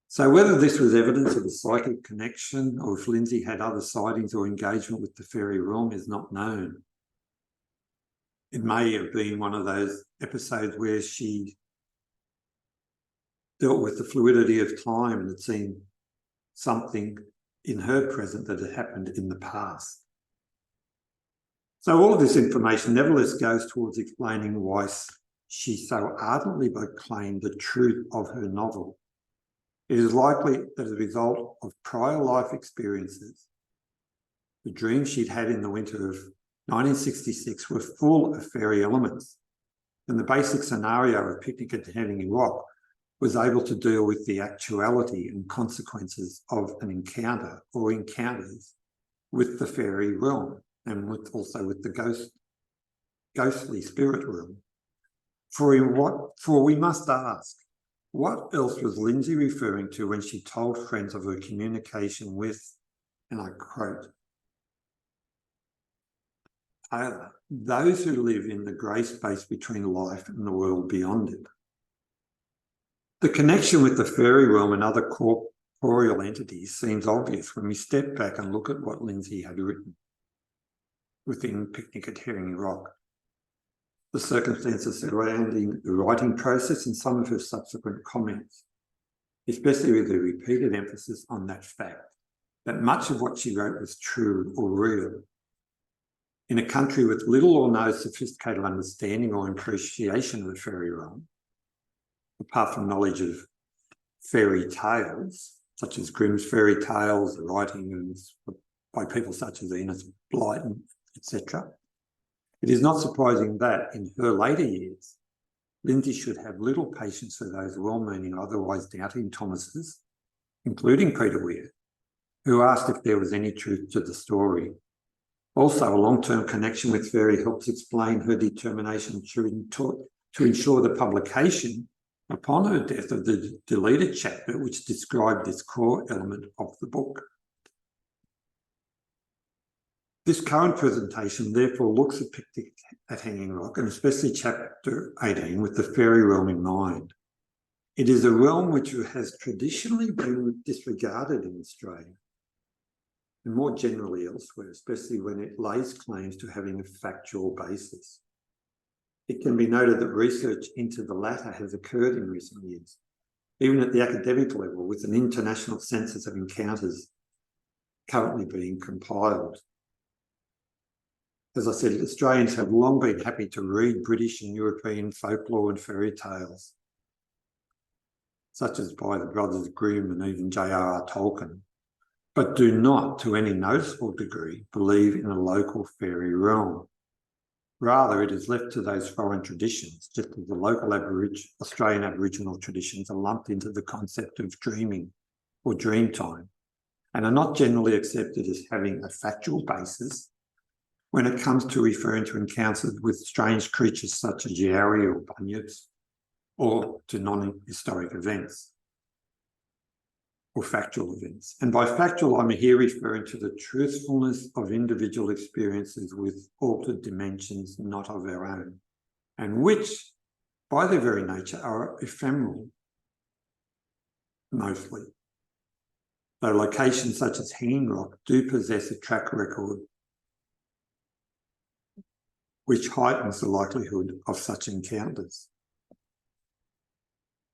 So whether this was evidence of a psychic connection or if Lindsay had other sightings or engagement with the fairy realm is not known. It may have been one of those episodes where she dealt with the fluidity of time and had seen something in her present that had happened in the past. So all of this information nevertheless goes towards explaining why she so ardently proclaimed the truth of her novel. It is likely that as a result of prior life experiences, the dreams she'd had in the winter of 1966 were full of fairy elements, and the basic scenario of Picnic at Hanging Rock was able to deal with the actuality and consequences of an encounter or encounters with the fairy realm and also with the ghostly spirit realm. For we must ask, what else was Lindsay referring to when she told friends of her communication with, and I quote, Taylor, "those who live in the grey space between life and the world beyond it"? The connection with the fairy realm and other corporeal entities seems obvious when we step back and look at what Lindsay had written within Picnic at Hanging Rock, the circumstances surrounding the writing process and some of her subsequent comments, especially with the repeated emphasis on that fact that much of what she wrote was true or real. In a country with little or no sophisticated understanding or appreciation of the fairy realm, apart from knowledge of fairy tales, such as Grimm's fairy tales, the writings by people such as Enid Blyton, etc., it is not surprising that in her later years, Lindsay should have little patience for those well-meaning, otherwise doubting Thomases, including Peter Weir, who asked if there was any truth to the story. Also, a long-term connection with fairy helps explain her determination to ensure the publication upon her death of the deleted chapter which described this core element of the book. This current presentation therefore looks at Picnic at Hanging Rock, and especially chapter 18, with the fairy realm in mind. It is a realm which has traditionally been disregarded in Australia, and more generally elsewhere, especially when it lays claims to having a factual basis. It can be noted that research into the latter has occurred in recent years, even at the academic level, with an international census of encounters currently being compiled. As I said, Australians have long been happy to read British and European folklore and fairy tales, such as by the Brothers Grimm and even J.R.R. Tolkien, but do not, to any noticeable degree, believe in a local fairy realm. Rather, it is left to those foreign traditions, just as the local Australian Aboriginal traditions are lumped into the concept of dreaming or dream time, and are not generally accepted as having a factual basis when it comes to referring to encounters with strange creatures such as Yowie or Bunyips, or to non-historic events or factual events. And by factual, I'm here referring to the truthfulness of individual experiences with altered dimensions not of our own, and which, by their very nature, are ephemeral, mostly. Though locations such as Hanging Rock do possess a track record which heightens the likelihood of such encounters.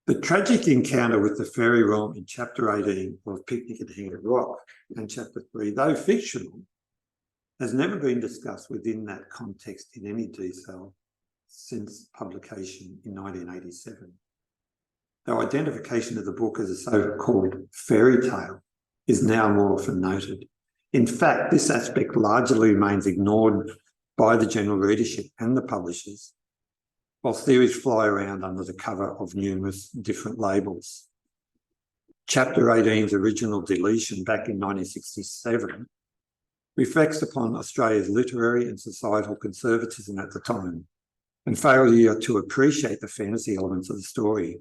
The tragic encounter with the fairy realm in chapter 18 of Picnic at Hanging Rock and chapter 3, though fictional, has never been discussed within that context in any detail since publication in 1987. Though identification of the book as a so-called fairy tale is now more often noted. In fact, this aspect largely remains ignored by the general readership and the publishers, whilst theories fly around under the cover of numerous different labels. Chapter 18's original deletion back in 1967 reflects upon Australia's literary and societal conservatism at the time, and failure to appreciate the fantasy elements of the story,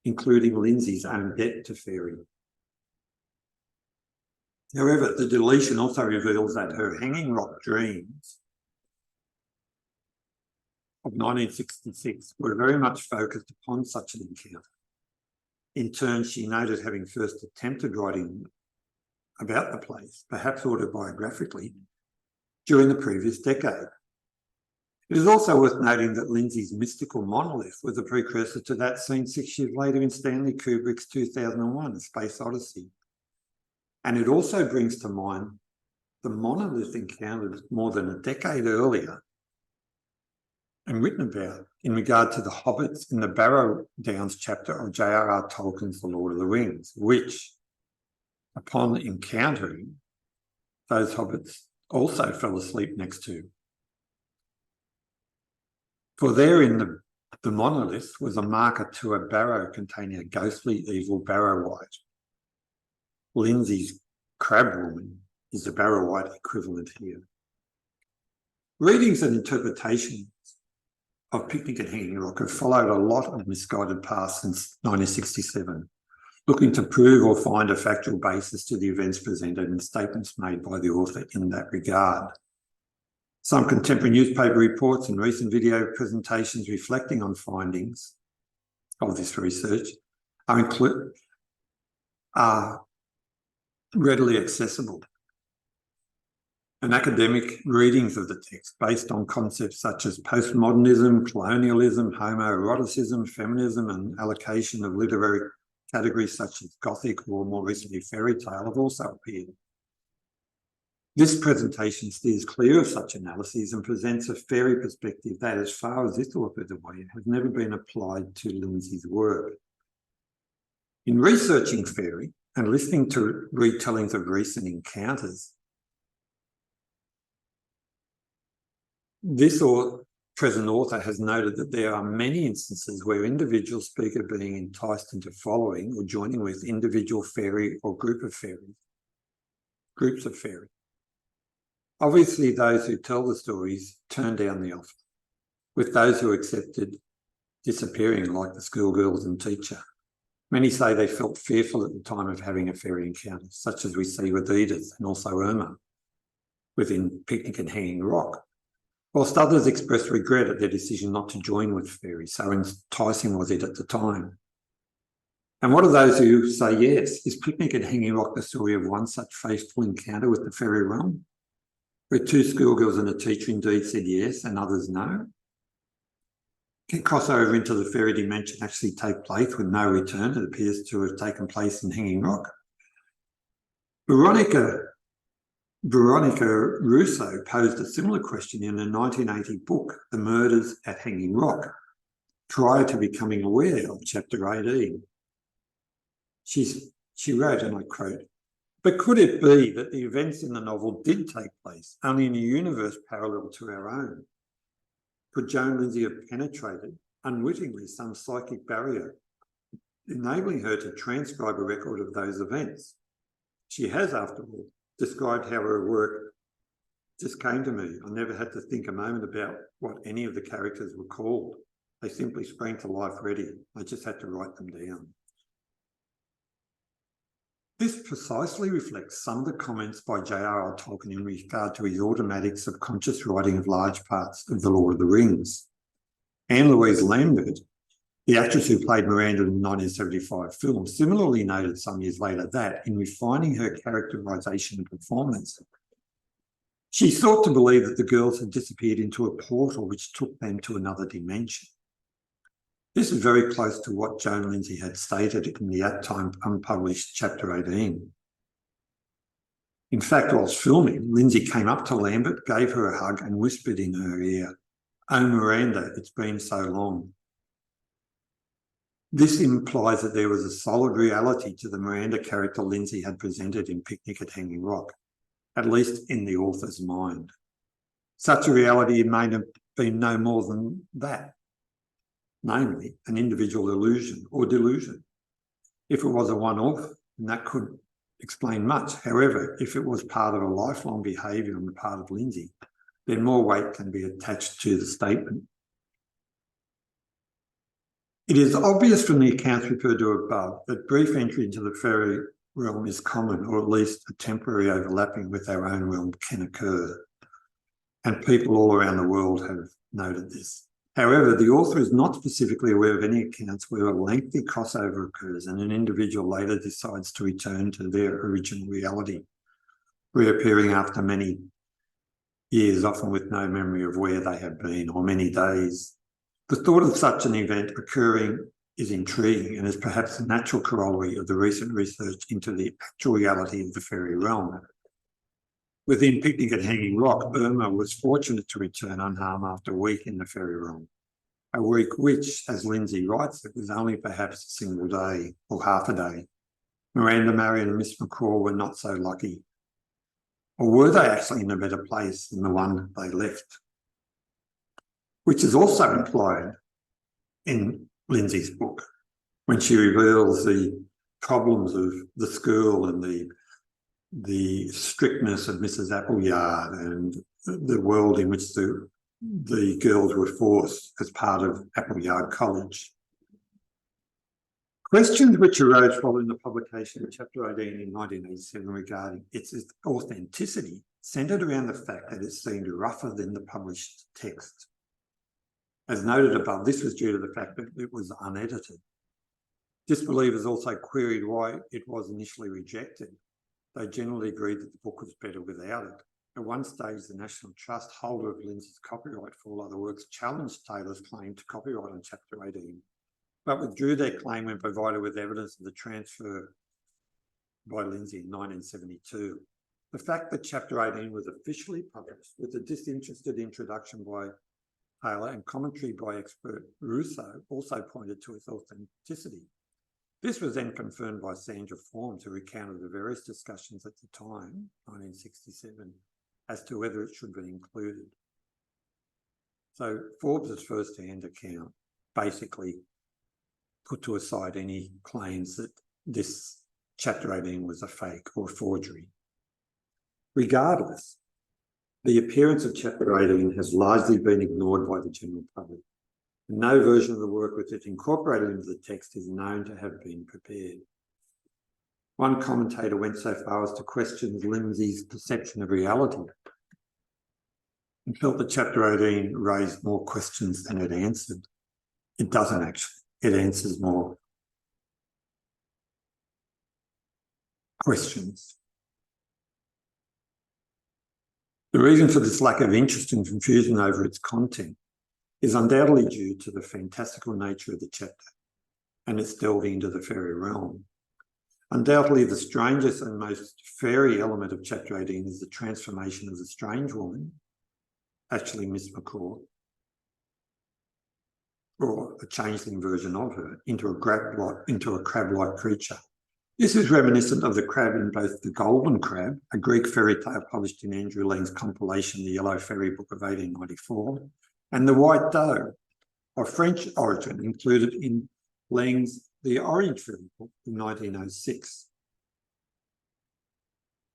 including Lindsay's own debt to fairy. However, the deletion also reveals that her Hanging Rock dreams of 1966 were very much focused upon such an encounter. In turn, she noted having first attempted writing about the place, perhaps autobiographically, during the previous decade. It is also worth noting that Lindsay's mystical monolith was a precursor to that seen 6 years later in Stanley Kubrick's 2001, A Space Odyssey. And it also brings to mind the monolith encountered more than a decade earlier and written about in regard to the hobbits in the Barrow Downs chapter of J.R.R. Tolkien's The Lord of the Rings, which, upon encountering, those hobbits also fell asleep next to. For therein the monolith was a marker to a barrow containing a ghostly evil Barrow-wight. Lindsay's crab woman is the Barrow-wight equivalent here. Readings and interpretations of Picnic at Hanging Rock have followed a lot of misguided paths since 1967, looking to prove or find a factual basis to the events presented and statements made by the author in that regard. Some contemporary newspaper reports and recent video presentations reflecting on findings of this research are readily accessible. And academic readings of the text based on concepts such as postmodernism, colonialism, homoeroticism, feminism, and allocation of literary categories such as Gothic or more recently fairy tale have also appeared. This presentation steers clear of such analyses and presents a fairy perspective that, as far as this author is aware, has never been applied to Lindsay's work. In researching fairy and listening to retellings of recent encounters, this present author has noted that there are many instances where individuals speak of being enticed into following or joining with individual fairy or groups of fairy. Obviously, those who tell the stories turn down the offer, with those who accepted disappearing like the schoolgirls and teacher. Many say they felt fearful at the time of having a fairy encounter, such as we see with Edith and also Irma within Picnic at Hanging Rock, whilst others expressed regret at their decision not to join with fairies, so enticing was it at the time. And what of those who say yes? Is Picnic at Hanging Rock the story of one such faithful encounter with the fairy realm, where two schoolgirls and a teacher indeed said yes and others no? Can crossover into the fairy dimension actually take place with no return? It appears to have taken place in Hanging Rock. Veronica Russo posed a similar question in a 1980 book, The Murders at Hanging Rock, prior to becoming aware of Chapter 18. She wrote, and I quote, "But could it be that the events in the novel did take place only in a universe parallel to our own? Could Joan Lindsay have penetrated, unwittingly, some psychic barrier, enabling her to transcribe a record of those events? She has, after all, described how her work just came to me. I never had to think a moment about what any of the characters were called. They simply sprang to life ready. I just had to write them down." This precisely reflects some of the comments by J.R.R. Tolkien in regard to his automatic subconscious writing of large parts of The Lord of the Rings. Anne-Louise Lambert, the actress who played Miranda in the 1975 film, similarly noted some years later that, in refining her characterisation and performance, she sought to believe that the girls had disappeared into a portal which took them to another dimension. This is very close to what Joan Lindsay had stated in the at time unpublished Chapter 18. In fact, whilst filming, Lindsay came up to Lambert, gave her a hug and whispered in her ear, "Oh, Miranda, it's been so long." This implies that there was a solid reality to the Miranda character Lindsay had presented in Picnic at Hanging Rock, at least in the author's mind. Such a reality may have been no more than that, namely an individual illusion or delusion. If it was a one-off, then that could explain much. However, if it was part of a lifelong behaviour on the part of Lindsay, then more weight can be attached to the statement. It is obvious from the accounts referred to above that brief entry into the fairy realm is common, or at least a temporary overlapping with our own realm can occur. And people all around the world have noted this. However, the author is not specifically aware of any accounts where a lengthy crossover occurs and an individual later decides to return to their original reality, reappearing after many years, often with no memory of where they have been, or many days. The thought of such an event occurring is intriguing and is perhaps a natural corollary of the recent research into the actual reality of the fairy realm. Within Picnic at Hanging Rock, Irma was fortunate to return unharmed after a week in the fairy realm. A week which, as Lindsay writes, it was only perhaps a single day or half a day. Miranda, Marion and Miss McCaw were not so lucky. Or were they actually in a better place than the one they left? Which is also implied in Lindsay's book when she reveals the problems of the school and the strictness of Mrs. Appleyard and the world in which the girls were forced as part of Appleyard College. Questions which arose following the publication of Chapter 18 in 1987 regarding its authenticity centred around the fact that it seemed rougher than the published text. As noted above, this was due to the fact that it was unedited. Disbelievers also queried why it was initially rejected. They generally agreed that the book was better without it. At one stage, the National Trust, holder of Lindsay's copyright for all other works, challenged Taylor's claim to copyright on Chapter 18, but withdrew their claim when provided with evidence of the transfer by Lindsay in 1972. The fact that Chapter 18 was officially published with a disinterested introduction by Taylor and commentary by expert Russo also pointed to its authenticity. This was then confirmed by Sandra Forms, who recounted the various discussions at the time, 1967, as to whether it should be included. So Forbes' first-hand account basically put to aside any claims that this Chapter 18 was a fake or a forgery. Regardless, the appearance of Chapter 18 has largely been ignored by the general public. No version of the work with it incorporated into the text is known to have been prepared. One commentator went so far as to question Lindsay's perception of reality and felt that chapter 18 raised more questions than it answered. It doesn't actually. It answers more questions. The reason for this lack of interest and confusion over its content is undoubtedly due to the fantastical nature of the chapter and its delving into the fairy realm. Undoubtedly, the strangest and most fairy element of chapter 18 is the transformation of the strange woman, actually Miss McCaw, or a changeling version of her, into a crab-like creature. This is reminiscent of the crab in both The Golden Crab, a Greek fairy tale published in Andrew Lang's compilation, The Yellow Fairy Book of 1894, and The White Doe, of French origin, included in Lang's The Orange Fairy Book in 1906.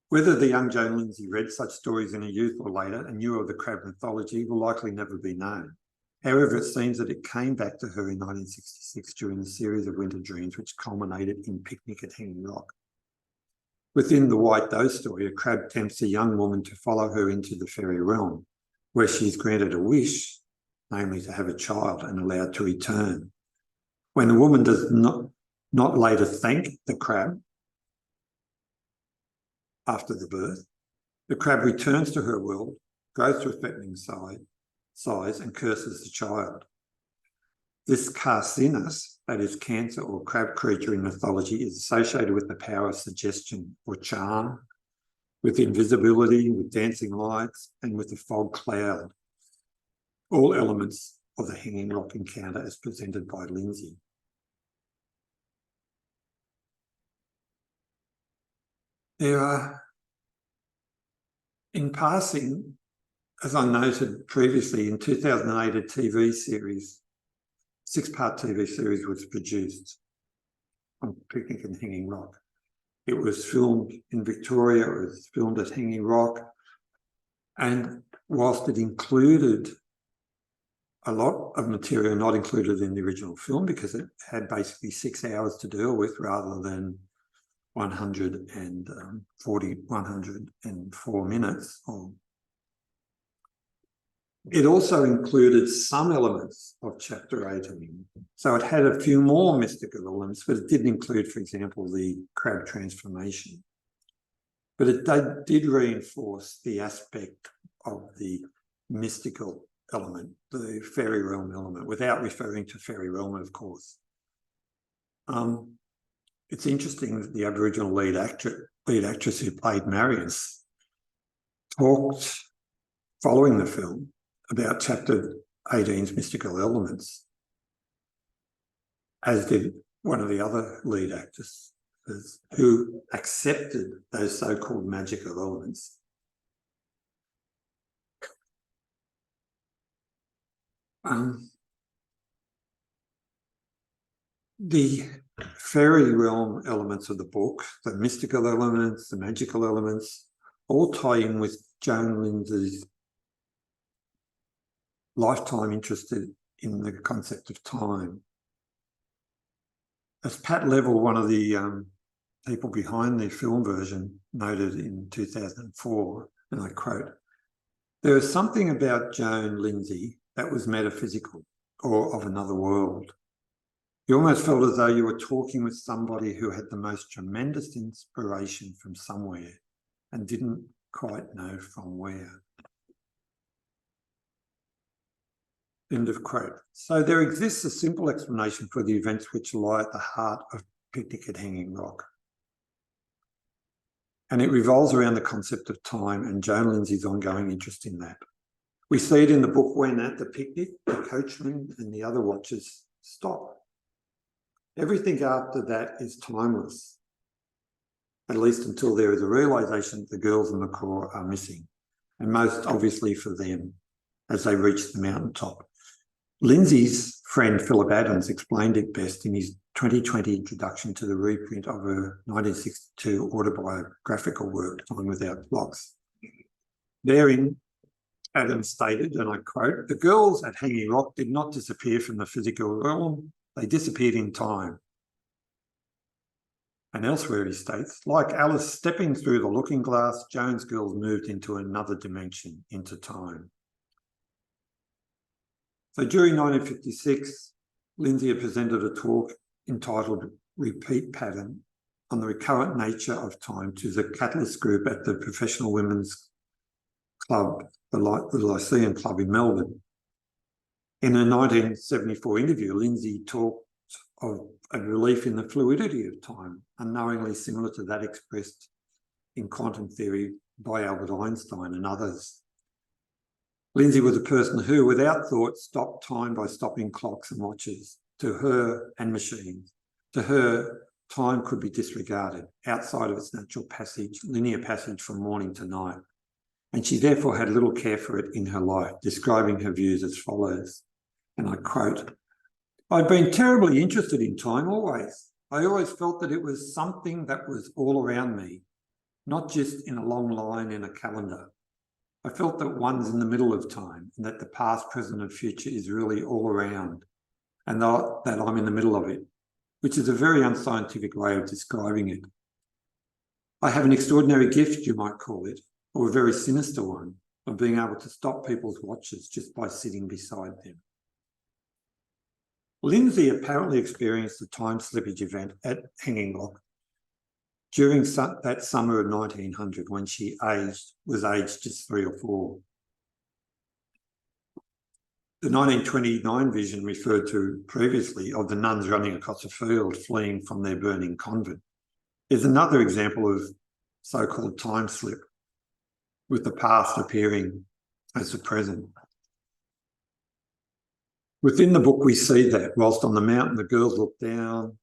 Whether the young Joan Lindsay read such stories in her youth or later and knew of the crab mythology will likely never be known. However, it seems that it came back to her in 1966 during the series of Winter Dreams, which culminated in Picnic at Hanging Rock. Within the White Doe story, a crab tempts a young woman to follow her into the fairy realm, where she is granted a wish, namely to have a child, and allowed to return. When the woman does not later thank the crab after the birth, the crab returns to her world, grows to a threatening size, and curses the child. This carcinus, that is cancer or crab creature in mythology, is associated with the power of suggestion or charm, with invisibility, with dancing lights, and with the fog cloud, all elements of the Hanging Rock encounter as presented by Lindsay. There are, in passing, as I noted previously, in 2008, a TV series, 6-part TV series was produced on Picnic and Hanging Rock. It was filmed in Victoria, it was filmed at Hanging Rock, and whilst it included a lot of material not included in the original film because it had basically 6 hours to deal with rather than 104 minutes. It also included some elements of chapter 18. So it had a few more mystical elements, but it didn't include, for example, the crab transformation. But it did reinforce the aspect of the mystical element, the fairy realm element, without referring to fairy realm, of course. It's interesting that the Aboriginal lead actress who played Marius talked following the film about chapter 18's mystical elements, as did one of the other lead actors who accepted those so-called magical elements. The fairy realm elements of the book, the mystical elements, the magical elements, all tie in with Joan Lindsay's lifetime interest in the concept of time. As Pat Level, one of the people behind the film version, noted in 2004, and I quote, "There is something about Joan Lindsay that was metaphysical or of another world. You almost felt as though you were talking with somebody who had the most tremendous inspiration from somewhere and didn't quite know from where." End of quote. So there exists a simple explanation for the events which lie at the heart of Picnic at Hanging Rock. And it revolves around the concept of time and Joan Lindsay's ongoing interest in that. We see it in the book when at the picnic, the coachman and the other watchers stop. Everything after that is timeless, at least until there is a realisation that the girls in the core are missing, and most obviously for them as they reach the mountaintop. Lindsay's friend Philip Adams explained it best in his 2020 introduction to the reprint of her 1962 autobiographical work, Time Without Clocks. Therein, Adams stated, and I quote, "The girls at Hanging Rock did not disappear from the physical realm, they disappeared in time." And elsewhere he states, "Like Alice stepping through the looking glass, Jones' girls moved into another dimension, into time." So during 1956, Lindsay had presented a talk entitled "Repeat Pattern" on the recurrent nature of time to the Catalyst group at the Professional Women's Club, the Lyceum Club in Melbourne. In a 1974 interview, Lindsay talked of a belief in the fluidity of time, unknowingly similar to that expressed in quantum theory by Albert Einstein and others. Lindsay was a person who, without thought, stopped time by stopping clocks and watches. To her, and machines. To her, time could be disregarded, outside of its natural passage, linear passage from morning to night. And she therefore had little care for it in her life, describing her views as follows, and I quote, "I'd been terribly interested in time always. I always felt that it was something that was all around me, not just in a long line in a calendar. I felt that one's in the middle of time and that the past, present and future is really all around and that I'm in the middle of it, which is a very unscientific way of describing it. I have an extraordinary gift, you might call it, or a very sinister one, of being able to stop people's watches just by sitting beside them." Lindsay apparently experienced a time slippage event at Hanging Rock during that summer of 1900 when she was aged just 3 or 4. The 1929 vision referred to previously of the nuns running across a field fleeing from their burning convent is another example of so-called time slip, with the past appearing as the present. Within the book, we see that whilst on the mountain, the girls look down,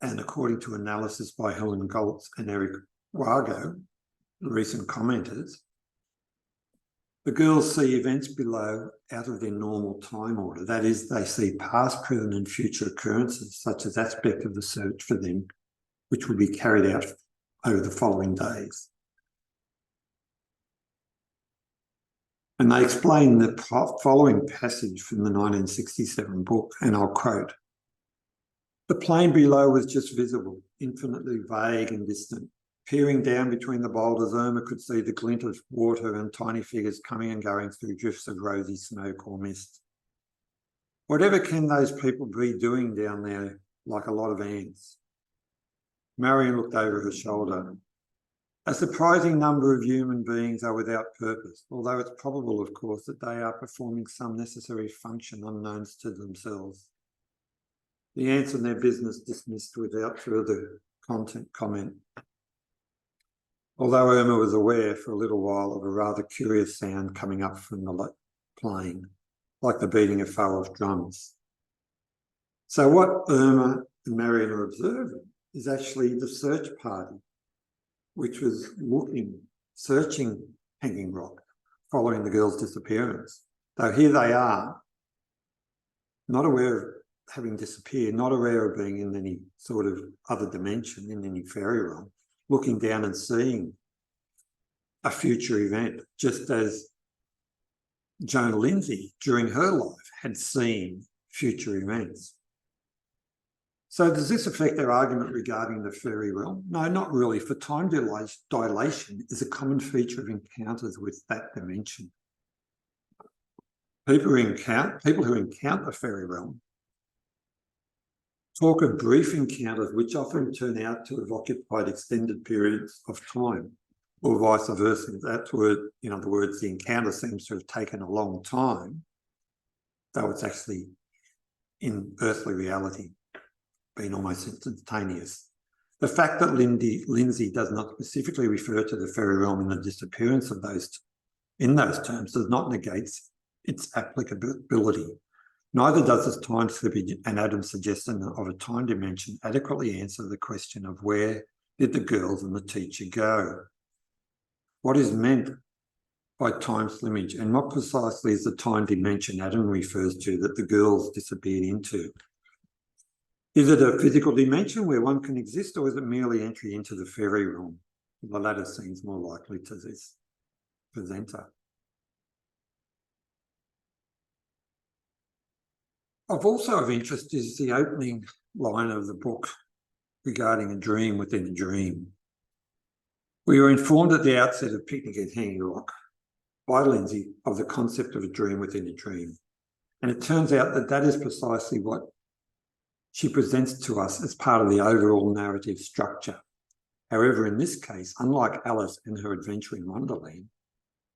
and according to analysis by Helen Goltz and Eric Wargo, recent commenters, the girls see events below out of their normal time order. That is, they see past, present and future occurrences, such as aspect of the search for them, which will be carried out over the following days. And they explain the following passage from the 1967 book, and I'll quote, "The plain below was just visible, infinitely vague and distant. Peering down between the boulders, Irma could see the glint of water and tiny figures coming and going through drifts of rosy smoke or mist. Whatever can those people be doing down there like a lot of ants?" Marion looked over her shoulder. "A surprising number of human beings are without purpose, although it's probable, of course, that they are performing some necessary function unknown to themselves. The ants and their business dismissed without further comment. Although Irma was aware for a little while of a rather curious sound coming up from the plain, like the beating of far-off drums. So what Irma and Marion are observing is actually the search party, which was searching Hanging Rock following the girls' disappearance. Though here they are, not aware of having disappeared, not aware of being in any sort of other dimension, in any fairy realm, looking down and seeing a future event, just as Joan Lindsay, during her life, had seen future events. So does this affect their argument regarding the fairy realm? No, not really, for time dilation is a common feature of encounters with that dimension. People who encounter the fairy realm talk of brief encounters which often turn out to have occupied extended periods of time, or vice versa. That's word, in other words, the encounter seems to have taken a long time, though it's actually in earthly reality been almost instantaneous. The fact that Lindsay does not specifically refer to the fairy realm in the disappearance of in those terms does not negate its applicability. Neither does this time slippage and Adam's suggestion of a time dimension adequately answer the question of where did the girls and the teacher go? What is meant by time slippage, and what precisely is the time dimension Adam refers to that the girls disappeared into? Is it a physical dimension where one can exist, or is it merely entry into the fairy realm? The latter seems more likely to this presenter. Also of interest is the opening line of the book regarding a dream within a dream. We were informed at the outset of Picnic at Hanging Rock by Lindsay of the concept of a dream within a dream. And it turns out that that is precisely what she presents to us as part of the overall narrative structure. However, in this case, unlike Alice and her adventure in Wonderland,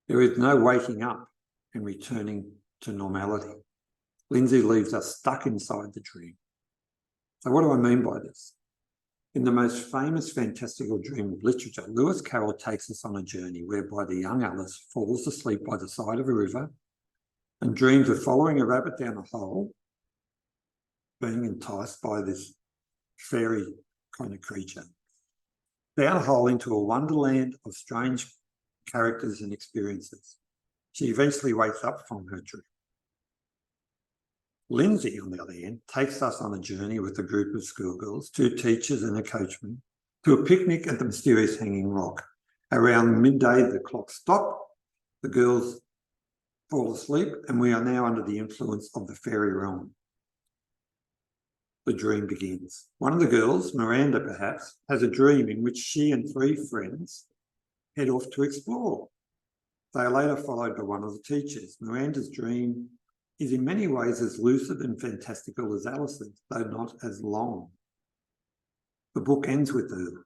there is no waking up and returning to normality. Lindsay leaves us stuck inside the dream. So what do I mean by this? In the most famous fantastical dream of literature, Lewis Carroll takes us on a journey whereby the young Alice falls asleep by the side of a river and dreams of following a rabbit down a hole, being enticed by this fairy kind of creature, down a hole into a wonderland of strange characters and experiences. She eventually wakes up from her dream. Lindsay, on the other hand, takes us on a journey with a group of schoolgirls, 2 teachers and a coachman, to a picnic at the mysterious Hanging Rock. Around midday, the clock stops, the girls fall asleep, and we are now under the influence of the fairy realm. The dream begins. One of the girls, Miranda perhaps, has a dream in which she and 3 friends head off to explore. They are later followed by one of the teachers. Miranda's dream is in many ways as lucid and fantastical as Alice's, though not as long. The book ends with her,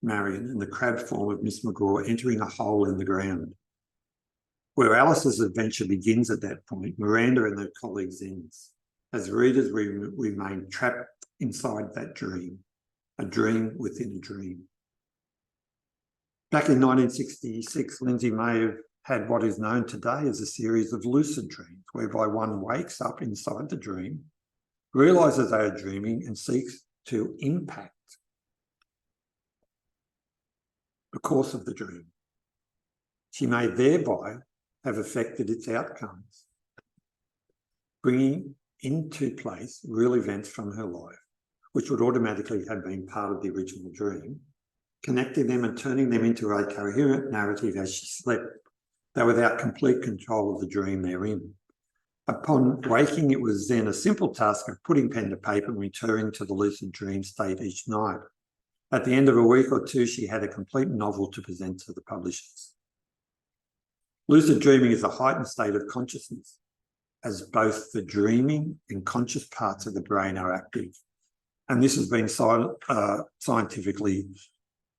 Marion, in the crab form of Miss McGraw, entering a hole in the ground. Where Alice's adventure begins at that point, Miranda and her colleagues ends. As readers, we remain trapped inside that dream, a dream within a dream. Back in 1966, Lindsay may have had what is known today as a series of lucid dreams, whereby one wakes up inside the dream, realises they are dreaming and seeks to impact the course of the dream. She may thereby have affected its outcomes, bringing into place real events from her life, which would automatically have been part of the original dream, connecting them and turning them into a coherent narrative as she slept, though without complete control of the dream they're in. Upon waking, it was then a simple task of putting pen to paper and returning to the lucid dream state each night. At the end of a week or 2, she had a complete novel to present to the publishers. Lucid dreaming is a heightened state of consciousness, as both the dreaming and conscious parts of the brain are active. And this has been scientifically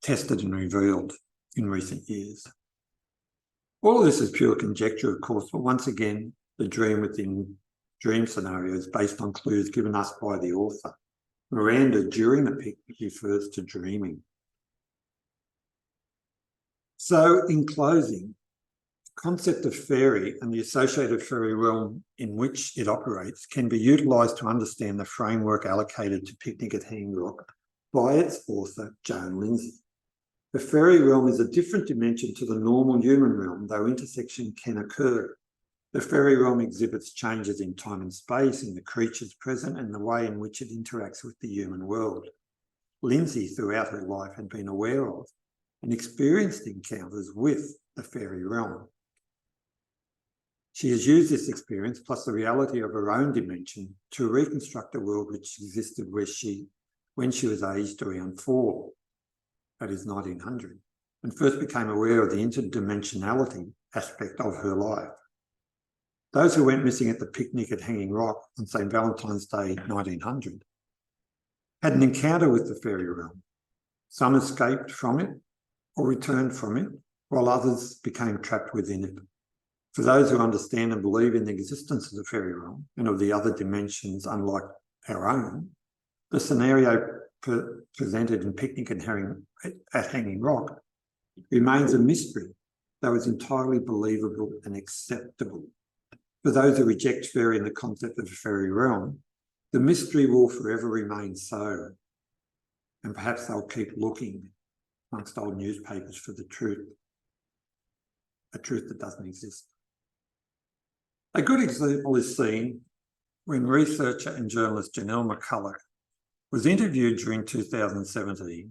tested and revealed in recent years. All of this is pure conjecture, of course, but once again, the dream within dream scenario is based on clues given us by the author. Miranda, during the picnic, refers to dreaming. So, in closing, the concept of fairy and the associated fairy realm in which it operates can be utilised to understand the framework allocated to Picnic at Hanging Rock by its author, Joan Lindsay. The fairy realm is a different dimension to the normal human realm, though intersection can occur. The fairy realm exhibits changes in time and space, in the creatures present, and the way in which it interacts with the human world. Lindsay, throughout her life, had been aware of and experienced encounters with the fairy realm. She has used this experience, plus the reality of her own dimension, to reconstruct a world which existed when she was aged around 4. That is 1900, and first became aware of the interdimensionality aspect of her life. Those who went missing at the picnic at Hanging Rock on St. Valentine's Day 1900 had an encounter with the fairy realm. Some escaped from it or returned from it, while others became trapped within it. For those who understand and believe in the existence of the fairy realm and of the other dimensions unlike our own, the scenario presented in Picnic at Hanging Rock remains a mystery, though is entirely believable and acceptable. For those who reject fairy and the concept of a fairy realm, the mystery will forever remain so, and perhaps they'll keep looking amongst old newspapers for the truth, a truth that doesn't exist. A good example is seen when researcher and journalist Janelle McCulloch was interviewed during 2017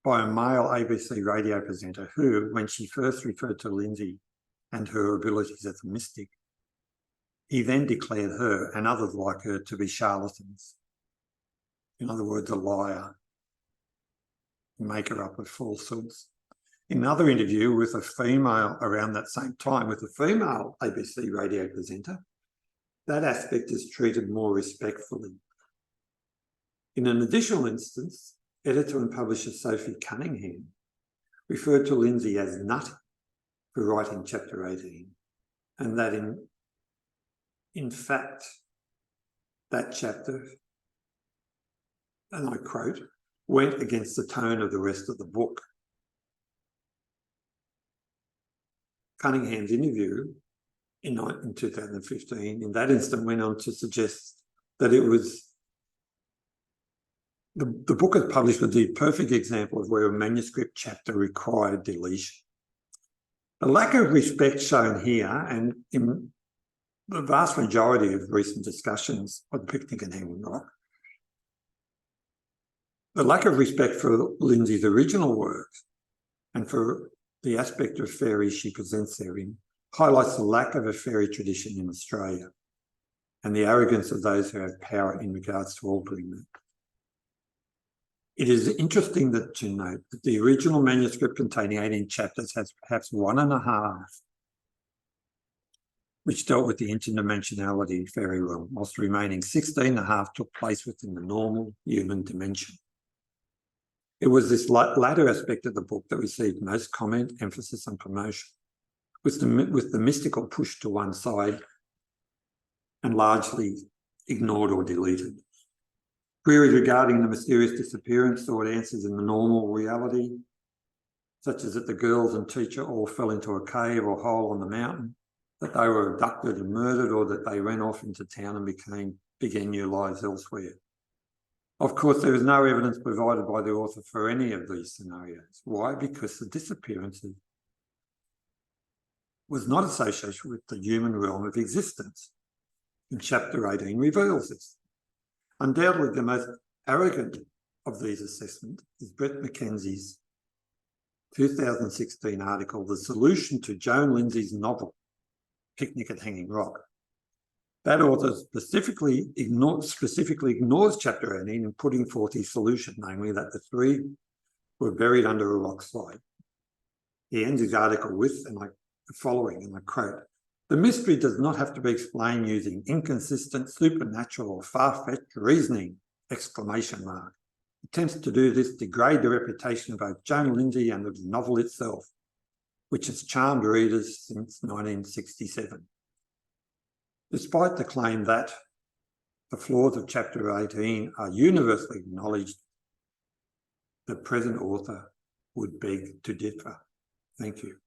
by a male ABC radio presenter who, when she first referred to Lindsay and her abilities as a mystic, He then declared her and others like her to be charlatans. In other words, a liar, maker up of falsehoods. In another interview with a female around that same time, with a female ABC radio presenter, that aspect is treated more respectfully. In an additional instance, editor and publisher Sophie Cunningham referred to Lindsay as nutty for writing chapter 18, and that in fact, that chapter, and I quote, went against the tone of the rest of the book. Cunningham's interview in 2015, in that instant, went on to suggest that it was the book is published with the perfect example of where a manuscript chapter required deletion. The lack of respect shown here, and in the vast majority of recent discussions of the Picnic at Hanging Rock, the lack of respect for Lindsay's original work and for the aspect of fairies she presents therein highlights the lack of a fairy tradition in Australia and the arrogance of those who have power in regards to altering that. It is interesting to note that the original manuscript containing 18 chapters has perhaps 1.5, which dealt with the interdimensionality fairy realm, whilst the remaining 16.5 took place within the normal human dimension. It was this latter aspect of the book that received most comment, emphasis and promotion, with the mystical pushed to one side and largely ignored or deleted. Queries regarding the mysterious disappearance sought answers in the normal reality, such as that the girls and teacher all fell into a cave or hole on the mountain, that they were abducted and murdered, or that they ran off into town and began new lives elsewhere. Of course, there is no evidence provided by the author for any of these scenarios. Why? Because the disappearances was not associated with the human realm of existence. And chapter 18 reveals this. Undoubtedly, the most arrogant of these assessments is Brett McKenzie's 2016 article, The Solution to Joan Lindsay's Novel, Picnic at Hanging Rock. That author specifically ignores chapter 18 in putting forth his solution, namely that the three were buried under a rock slide. He ends his article with the following, and I quote, "The mystery does not have to be explained using inconsistent, supernatural or far-fetched reasoning, ! Attempts to do this degrade the reputation of both Joan Lindsay and of the novel itself, which has charmed readers since 1967. Despite the claim that the flaws of chapter 18 are universally acknowledged, the present author would beg to differ." Thank you.